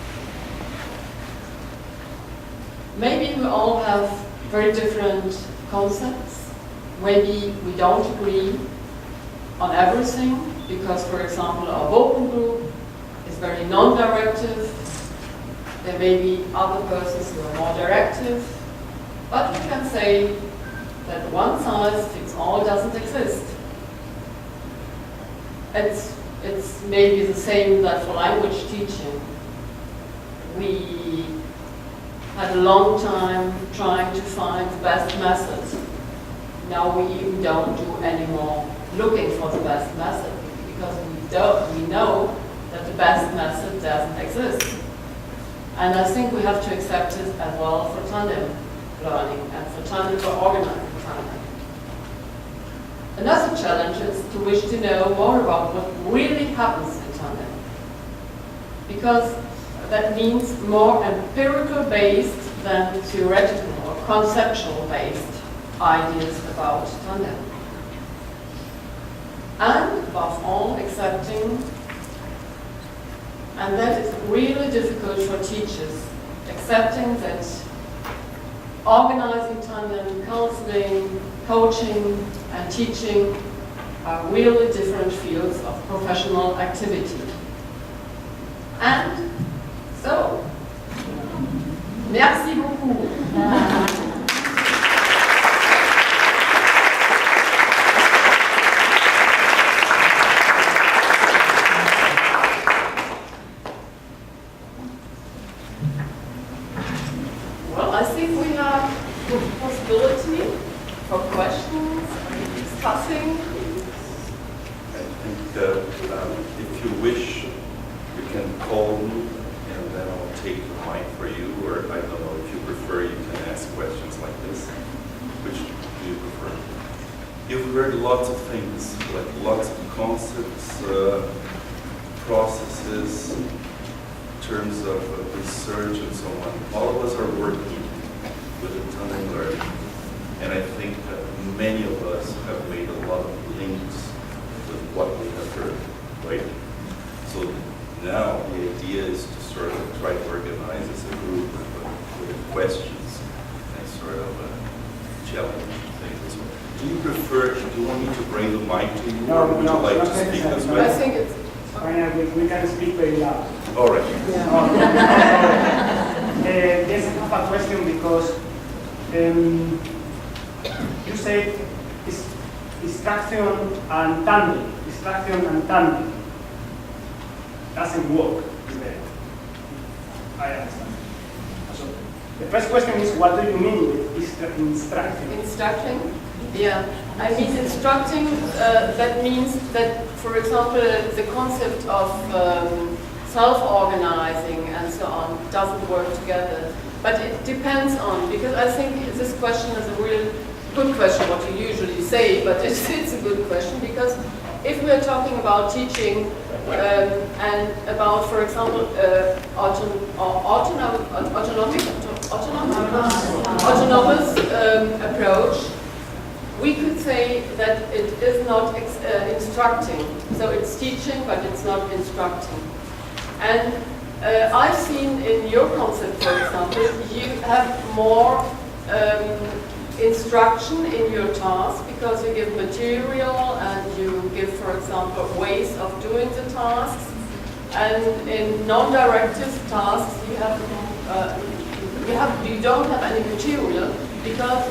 Maybe we all have very different concepts. Maybe we don't agree on everything, because, for example, our working group is very non-directive. There may be other persons who are more directive. But we can say that one size fits all doesn't exist. It's maybe the same that for language teaching. We had a long time trying to find the best method. Now we even don't do anymore looking for the best method, because we know that the best method doesn't exist. And I think we have to accept it as well for tandem learning and for tandem, for organizing tandem. Another challenge is to wish to know more about what really happens in tandem, because that means more empirical based than theoretical or conceptual based ideas about tandem. And above all, accepting, and that is really difficult for teachers, accepting that organizing tandem, counseling, coaching, and teaching are really different fields of professional activity. And so, merci beaucoup. Well, I think we have the possibility for questions, discussing. I think if you wish, you can call me and then I'll take the mic for you, or I don't know, if you prefer, you can ask questions like this. Which do you prefer? You've heard lots of things, like lots of concepts, processes, terms of research and so on. All of us are working with a tandem learning. And I think that many of us have made a lot of links with what we have heard, right? So now the idea is to sort of try to organize as a group with questions and sort of challenge things. Do you prefer, do you want me to bring the mic to you, or would you like to speak as well? I think it's we can speak very loud. All right. Yes, I have a question because you said distraction and tandem doesn't work today. I understand. So the first question is, what do you mean with instructing? instructing. Yeah, I mean instructing, that means that, for example, the concept of self-organizing and so on doesn't work together. But it depends on, because I think this question is a real good question, what you usually say, but it's a good question, because if we are talking about teaching and about, for example, autonomous approach, we could say that it is not instructing. So it's teaching, but it's not instructing. And I've seen in your concept, for example, you have more instruction in your task because you give material and you give, for example, ways of doing the tasks. And in non-directive tasks, you don't have any material because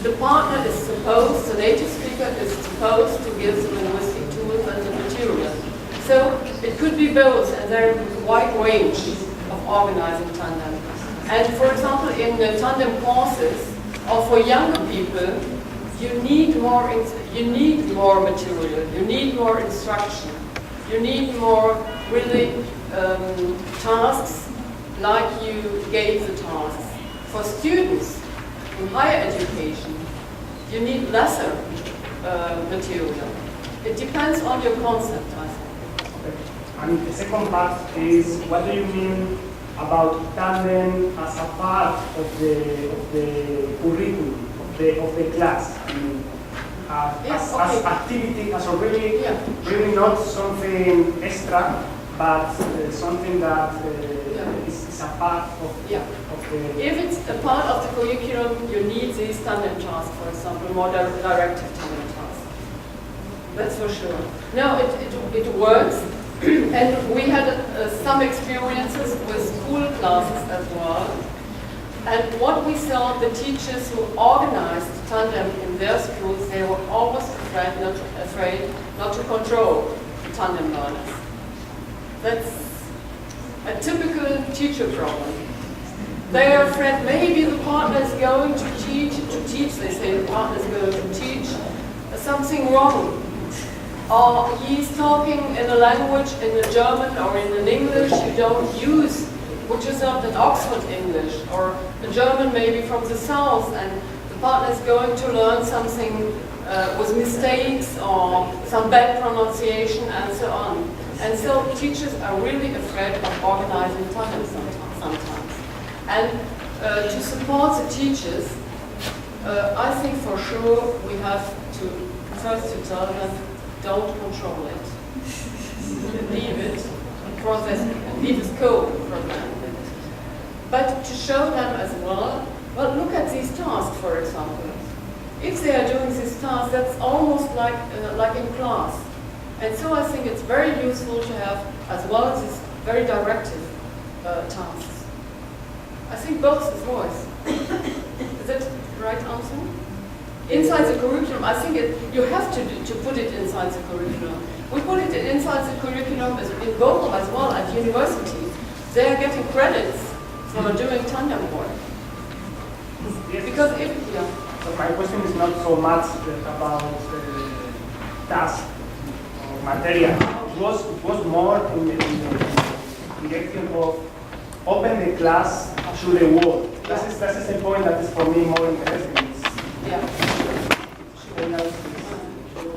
the partner is supposed, the native speaker is supposed to give the linguistic tools and the material. So it could be both, and there is a wide range of organizing tandem. And for example, in the tandem courses, or for younger people, you need more material, you need more instruction, you need more really tasks like you gave the tasks. For students in higher education, you need lesser material. It depends on your concept, I think. Okay. And the second part is, what do you mean about tandem as a part of the curriculum, of the class? I mean, as activity, as already really not something extra, but something that is a part of the... If it's a part of the curriculum, you need these tandem tasks, for example, more directive tandem tasks. That's for sure. No, it works. And we had some experiences with school classes as well. And what we saw, the teachers who organized tandem in their schools, they were always afraid not to control the tandem learners. That's a typical teacher problem. They are afraid maybe the partner is going to teach, they say the partner is going to teach something wrong. Or he's talking in a language, in a German or in an English you don't use, which is not an Oxford English, or a German maybe from the south, and the partner is going to learn something with mistakes or some bad pronunciation and so on. And so teachers are really afraid of organizing tandem sometimes. And to support the teachers, I think for sure we have to first to tell them, don't control it. Leave it, process, leave a scope for them. But to show them as well, look at these tasks, for example. If they are doing these tasks, that's almost like in class. And so I think it's very useful to have, as well as these very directive tasks. I think both is voice. Is that the right answer? Inside the curriculum, I think you have to put it inside the curriculum. We put it inside the curriculum in vocal as well at university. They are getting credits for doing tandem work. Because But my question is not so much about task or material. It was more in the direction of open the class to the world. That is the point that is for me more interesting. Yeah.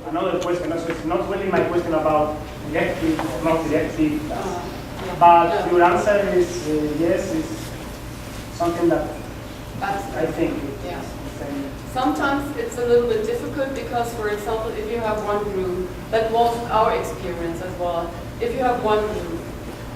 Another question, so it's not really my question about directive or not directive, but your answer is yes, is something that I think Yeah. is the same. Sometimes it's a little bit difficult because, for example, if you have one group, that was our experience as well. If you have one group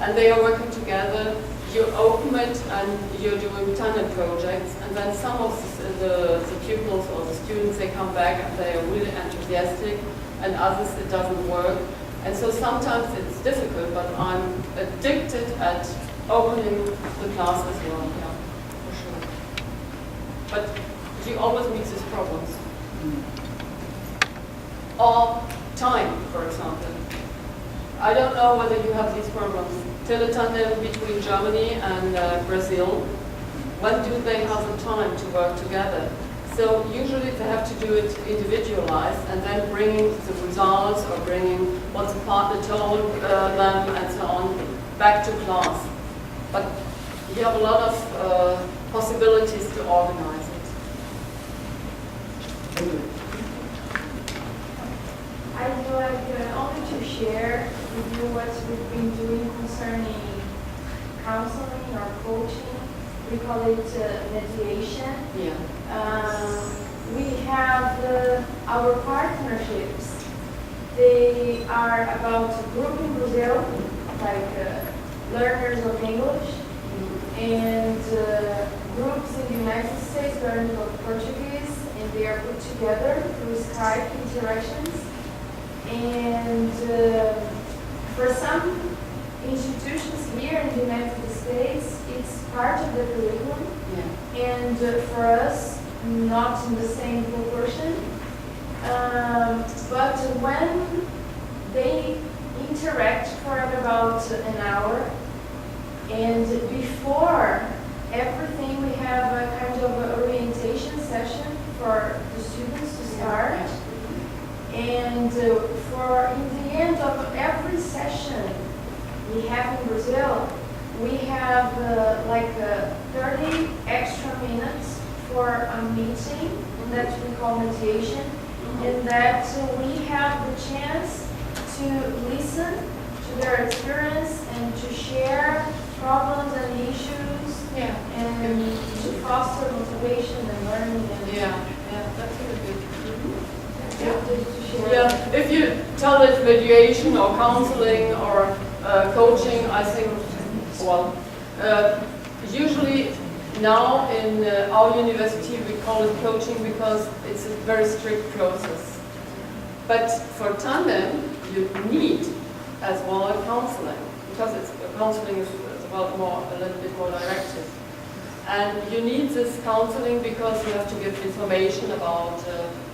and they are working together, you open it and you're doing tandem projects, and then some of the pupils or the students, they come back and they are really enthusiastic, and others it doesn't work. And so sometimes it's difficult, but I'm addicted at opening the class as well, yeah, for sure. But you always meet these problems. Or time, for example. I don't know whether you have these problems. Teletandem between Germany and Brazil. When do they have the time to work together? So usually they have to do it individualized and then bringing the results or bringing what the partner told them and so on back to class. But you have a lot of possibilities to organize it. I would like only to share with you what we've been doing concerning counseling or coaching. We call it mediation. Yeah. We have our partnerships. They are about a group in Brazil, like learners of English, and groups in the United States learning of Portuguese, and they are put together through Skype interactions. And for some institutions here in the United States, it's part of the curriculum. Yeah. And for us, not in the same proportion. But when they interact for about an hour, and before everything, we have a kind of orientation session for the students to start. And for in the end of every session we have in Brazil, we have 30 extra minutes for a meeting that we call mediation, and that we have the chance to listen to their experience and to share problems and issues, Yeah. and to foster motivation and learning. And Yeah, that's really good. to share. Yeah, if you tell it mediation or counseling or coaching, I think, well, usually now in our university we call it coaching because it's a very strict process. But for tandem, you need as well counseling, because counseling is well a little bit more directive. And you need this counseling because you have to give information about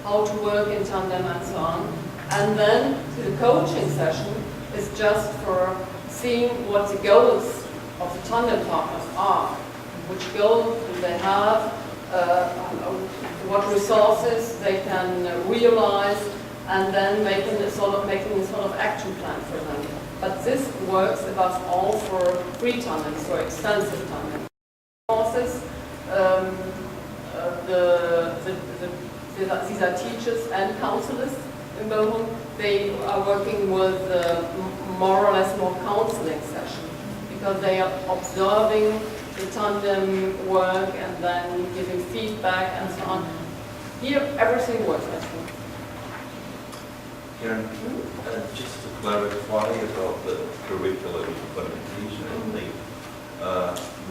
how to work in tandem and so on. And then the coaching session is just for seeing what the goals of the tandem partners are. Which goals do they have, what resources they can realize, and then making a sort of action plan for them. But this works above all for free tandem, for extensive tandem. Courses, these are teachers and counselors in Bochum. They are working with more or less more counseling session because they are observing the tandem work and then giving feedback and so on. Here, everything works, I think. Karen, just to clarify about the curriculum implementation, I think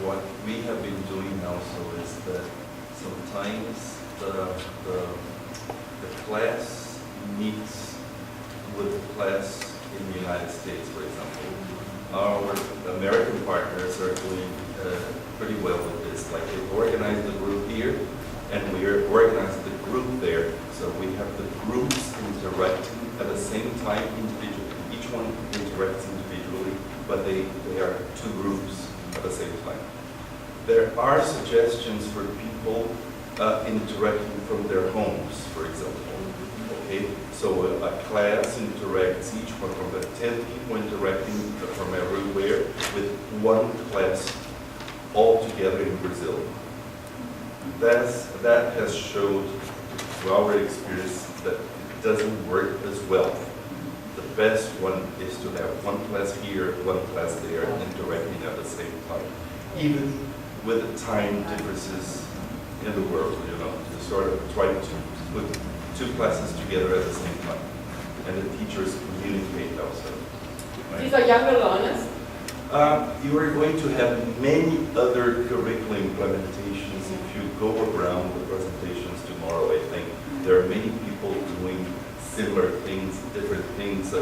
what we have been doing also is that sometimes the class meets with the class in the United States, for example. Our American partners are doing pretty well with this. Like they organize the group here, and we organize the group there. So we have the groups interacting at the same time individually. Each one interacts individually, but they are two groups at the same time. There are suggestions for people interacting from their homes, for example. Okay, so a class interacts, each one from the 10 people interacting from everywhere with one class all together in Brazil. That has showed to our experience that it doesn't work as well. The best one is to have one class here, one class there, interacting at the same time, even with the time differences in the world, you know, to sort of try to put two classes together at the same time, and the teachers communicate also. Right? These are younger learners? You are going to have many other curriculum implementations if you go around the presentations tomorrow. I think there are many people doing similar things, different things,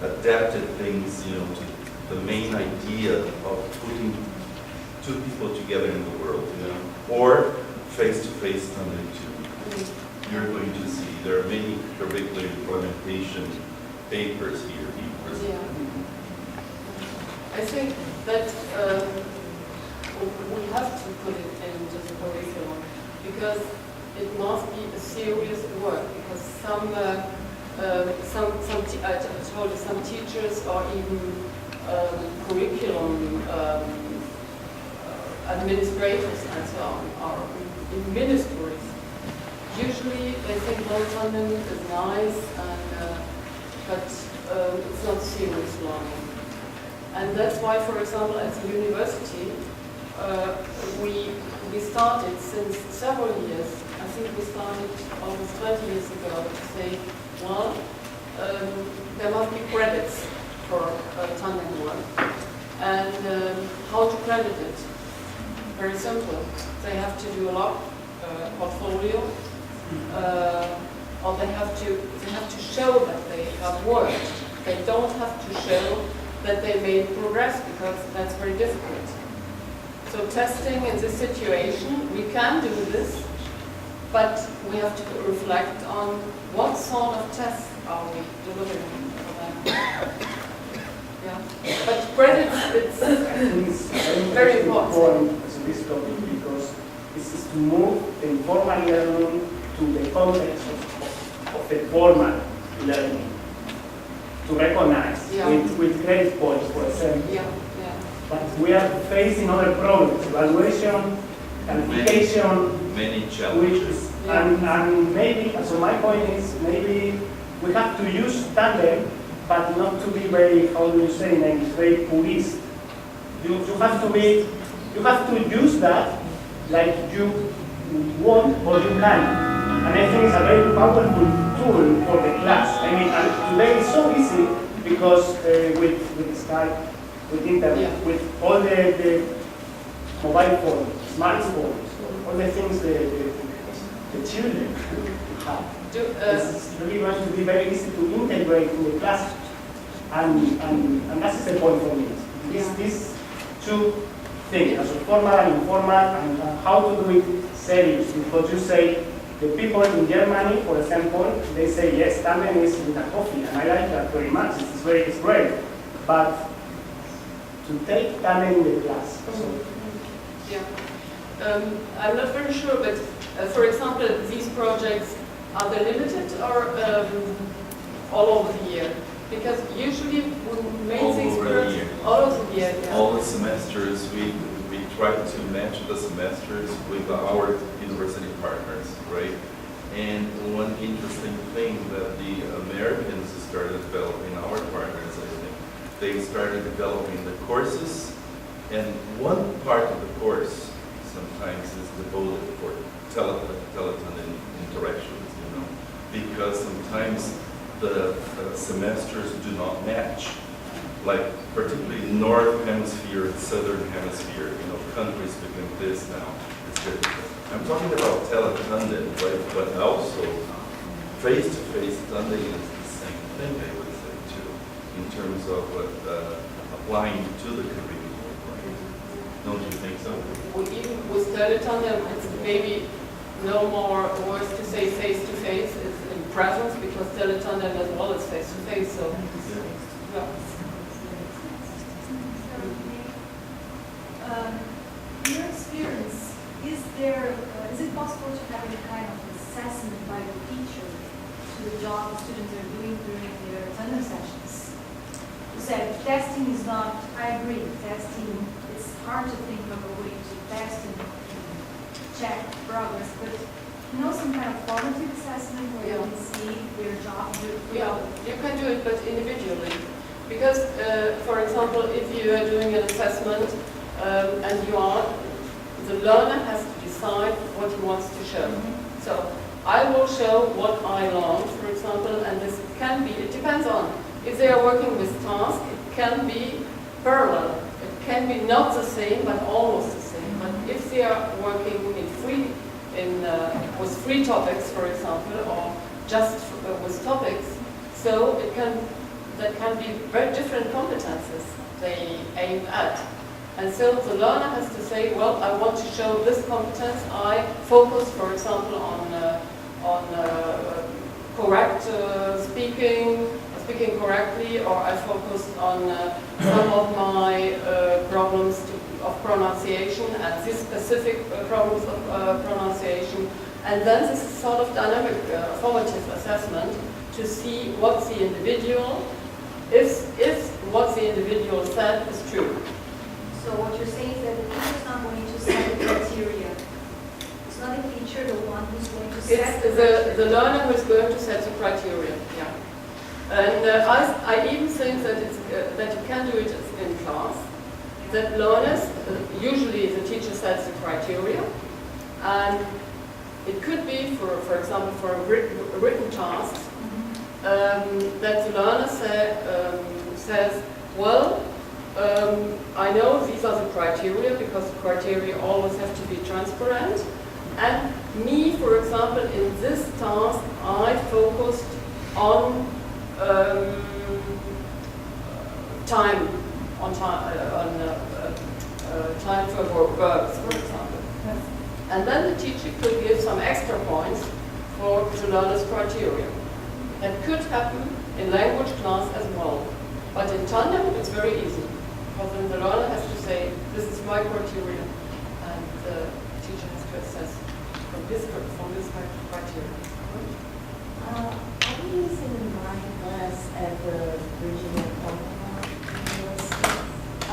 adapted things, you know, to the main idea of putting two people together in the world, you know, or face-to-face tandem too. You're going to see there are many curricular implementation papers here. Yeah. I think that we have to put it into the curriculum because it must be a serious work. Because I told you some teachers or even curriculum administrators and so on are in ministries. Usually they think tandem is nice, but it's not serious learning. And that's why, for example, at the university, we started since several years, I think we started almost 20 years ago, to say, well, there must be credits for tandem work. And how to credit it? Very simple. They have to do a log portfolio, or they have to show that they have worked. They don't have to show that they made progress, because that's very difficult. So testing in this situation, we can do this, but we have to reflect on what sort of tests are we delivering for them. Yeah. But credits, it's very important. This topic, because this is to move the informal learning to the context of the formal learning. To recognize with credit points, for example. Yeah. But we are facing other problems: evaluation, qualification, many challenges. And maybe, so my point is, maybe we have to use tandem, but not to be very, how do you say in English, very purist. You have to use that like you want or you can. And I think it's a very powerful tool for the class. I mean, and today it's so easy because with Skype, with internet, with all the mobile phones, smartphones, all the things the children have. It's really going to be very easy to integrate in the class. And that's the point for me. These two things, as formal and informal, and how to do it serious. Because you say, the people in Germany, for example, they say, yes, tandem is with a coffee, and I like that very much. It's great. But to take tandem in the class. Yeah. I'm not very sure, but for example, these projects, are they limited or all over the year? Because usually we make these projects all over the year. Yeah. All the semesters, we try to match the semesters with our university partners, right? And one interesting thing that the Americans started developing, our partners, I think, they started developing the courses, and one part of the course sometimes is devoted for teletandem interactions, you know, because sometimes the semesters do not match. Like particularly North Hemisphere and Southern Hemisphere, you know, countries become this now. It's difficult. I'm talking about teletandem, right? But also face-to-face tandem is the same thing, I would say, too, in terms of applying to the curriculum, right? Don't you think so? Even with teletandem, it's maybe no more words to say face-to-face, it's in presence, because teletandem as well as face-to-face, so yeah. In your experience, is is it possible to have any kind of assessment by the teacher to the job the students are doing during their attendance sessions? You said testing is not, I agree, testing, it's hard to think of a way to test and check progress, but some kind of formative assessment where you can see their job. Yeah, you can do it, but individually. Because, for example, if you are doing an assessment and the learner has to decide what he wants to show. So I will show what I learned, for example, and this can be, it depends on, if they are working with tasks, it can be parallel. It can be not the same, but almost the same. But if they are working with free topics, for example, or just with topics, so that can be very different competences they aim at. And so the learner has to say, well, I want to show this competence. I focus, for example, on correct speaking correctly, or I focus on some of my problems of pronunciation and these specific problems of pronunciation. And then this is sort of dynamic formative assessment to see what the individual, if what the individual said is true. So what you're saying is that the teacher is not going to set the criteria. It's not the teacher the one who's going to set the learner who is going to set the criteria. Yeah. And I even think that that you can do it in class. That learners, usually the teacher sets the criteria, and it could be, for example, for a written task, that the learner says, well, I know these are the criteria, because the criteria always have to be transparent. And me, for example, in this task, I focused on time for verbs, for example. And then the teacher could give some extra points for the learner's criteria. That could happen in language class as well. But in tandem, it's very easy. Because then the learner has to say, this is my criteria, and the teacher has to assess from this criteria. I'm using in my class at the Virginia University a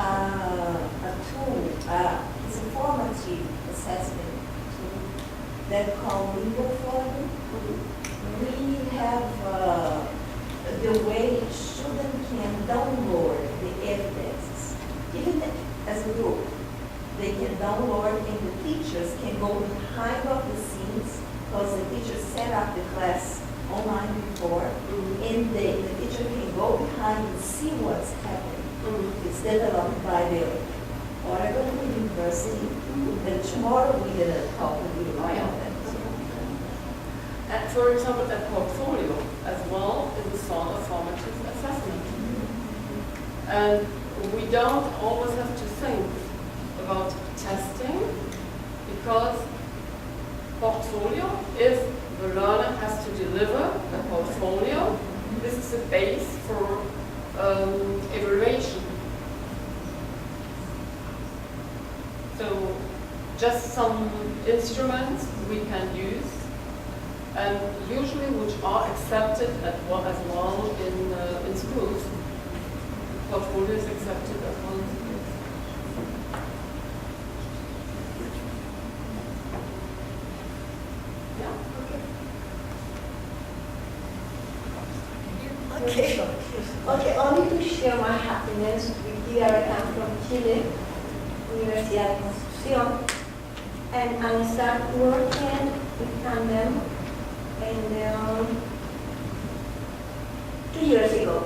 tool, it's a formative assessment tool that called Lingo Forum. We have the way students can download the evidences, even as a group. They can download and the teachers can go behind of the scenes, because the teacher set up the class online before, and the teacher can go behind and see what's happening. It's developed by the Oregon University, and tomorrow we're going to talk with you about that. And for example, that portfolio as well is a sort of formative assessment. And we don't always have to think about testing, because portfolio, if the learner has to deliver a portfolio, this is a base for evaluation. So just some instruments we can use, and usually which are accepted as well in schools. Portfolio is accepted as well in schools. Okay, only to share my happiness with you. I come from Chile, Universidad de Concepción, and I started working with tandem and 2 years ago.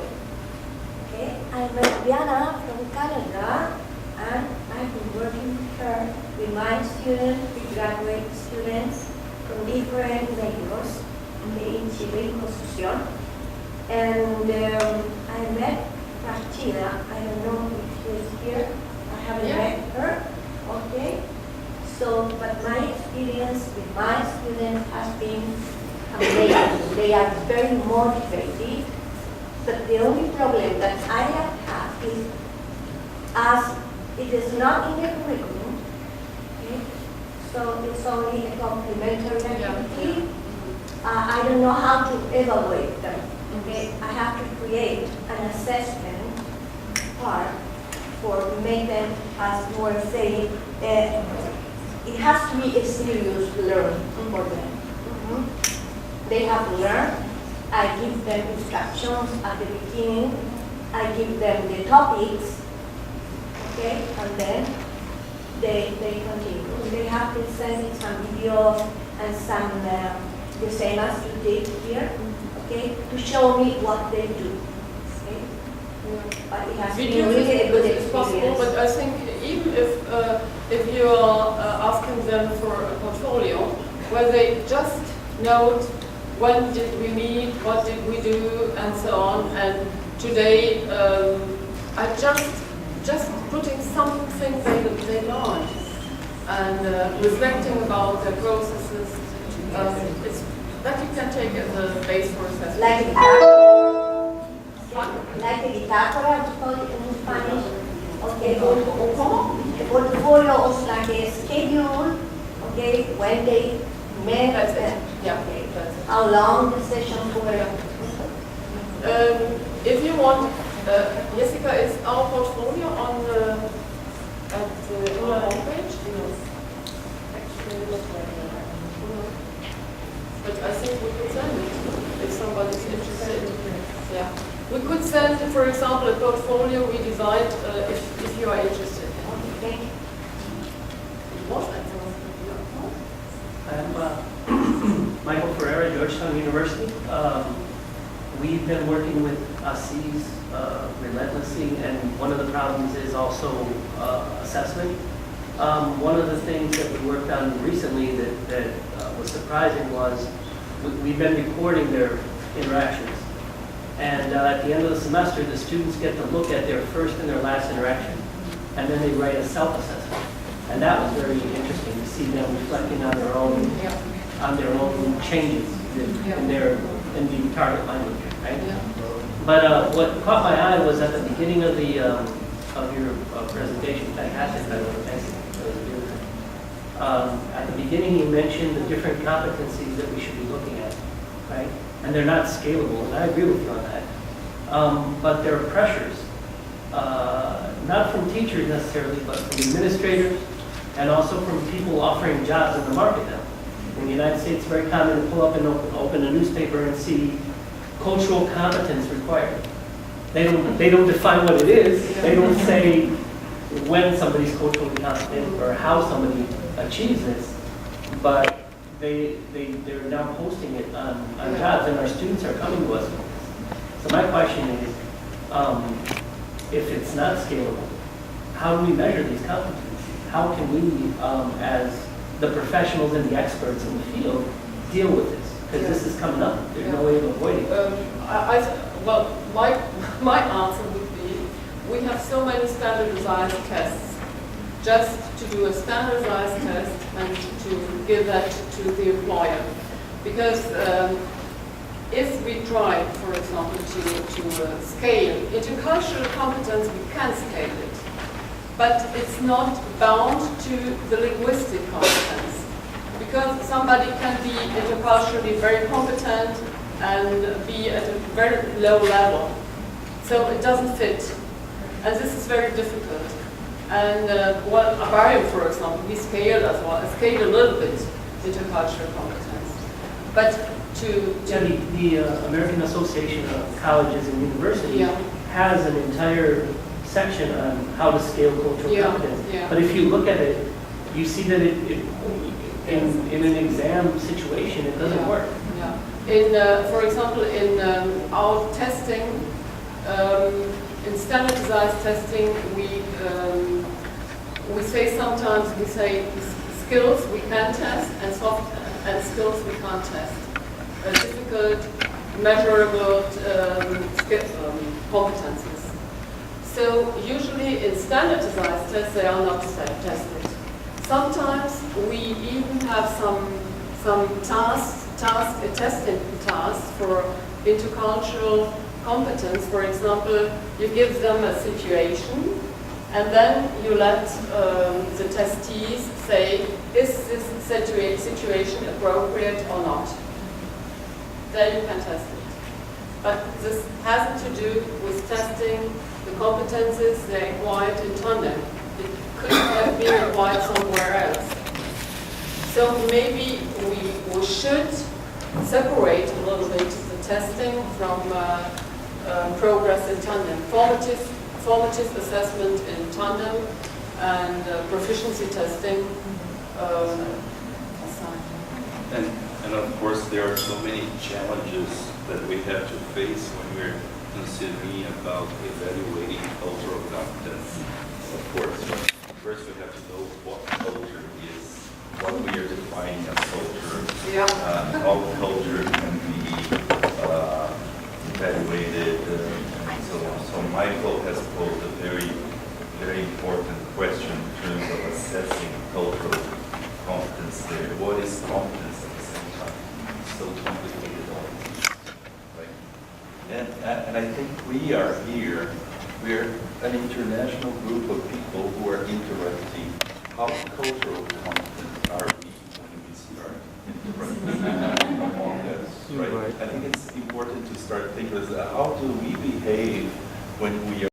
Okay, I met Diana from Canada, and I've been working with her, with my students, with graduate students from different neighbors in Chile, in Concepción. And I met Martina. I don't know if she's here. I haven't met her. Okay. So, but my experience with my students has been amazing. They are very motivated. But the only problem that I have had is, as it is not in the curriculum, okay, so so it's only a complementary activity. I don't know how to evaluate them. Okay, I have to create an assessment part for make them, as you were saying, it has to be a serious learn for them. They have to learn. I give them instructions at the beginning. I give them the topics, okay, and then they continue. They have to send me some videos and some, the same as you did here, okay, to show me what they do. Okay? But it has to be really a good It's possible, experience. but I think even if you are asking them for a portfolio, where they just note when did we meet, what did we do, and so on. And today, I just putting something they learned and reflecting about their processes. It's that you can take as a base for assessment. Like a bitácora, we call it in Spanish. Okay, a portfolio is like a schedule. Okay, when they met. That's it. Yeah. Okay. That's it. How long the sessions were. If you want, Jessica, is our portfolio on the on our homepage? Actually, not right now. But I think we could send it if somebody's interested. Yeah, we could send, for example, a portfolio we designed if you are interested. Okay. It was excellent. I'm Michael Ferreira, Georgetown University. We've been working with ASIS relentlessly, and one of the problems is also assessment. One of the things that we worked on recently that was surprising was we've been recording their interactions. And at the end of the semester, the students get to look at their first and their last interaction, and then they write a self-assessment. And that was very interesting to see them reflecting on their own changes in the target language, right? Yeah. But what caught my eye was at the beginning of the of your presentation. Fantastic, by the way. Thank you. That was beautiful. At the beginning, you mentioned the different competencies that we should be looking at, right? And they're not scalable, and I agree with you on that. But there are pressures, not from teachers necessarily, but from administrators, and also from people offering jobs in the market now. In the United States, it's very common to pull up and open a newspaper and see cultural competence required. They don't define what it is. They don't say when somebody's culturally competent or how somebody achieves this, but they're now posting it on jobs, and our students are coming to us. So my question is, if it's not scalable, how do we measure these competencies? How can we, as the professionals and the experts in the field, deal with this? Because this is coming up. There's no way of avoiding it. Well, my answer would be, we have so many standardized tests. Just to do a standardized test and to give that to the employer. Because if we try, for example, to scale intercultural competence, we can scale it. But it's not bound to the linguistic competence. Because somebody can be interculturally very competent and be at a very low level. So it doesn't fit. And this is very difficult. And Abarium, for example, we scaled as well. I scaled a little bit intercultural competence. But the American Association of Colleges and Universities has an entire section on how to scale cultural competence. Yeah. But if you look at it, you see that in an exam situation, it doesn't work. Yeah. For example, in our testing, in standardized testing, we say sometimes skills we can test and skills we can't test. Difficult, measurable competencies. So usually in standardized tests they are not tested. Sometimes we even have some testing tasks for intercultural competence. For example, you give them a situation And then you let the testees say, is this situation appropriate or not? Then you can test it. But this hasn't to do with testing the competences they acquired in tandem. It could have been acquired somewhere else. So maybe we should separate a little bit the testing from progress in tandem. Formative assessment in tandem and proficiency testing aside. And of course, there are so many challenges that we have to face when we're considering about evaluating cultural competence. Of course, first we have to know what culture is, what we are defining as culture, how culture can be evaluated, and so on. So Michael has posed a very, very important question in terms of assessing cultural competence there. What is competence at the same time? It's so complicated all, right? And I think we are here, we're an international group of people who are interacting. How cultural competent are we when we start interacting among us, right? I think it's important to start thinking, how do we behave when we are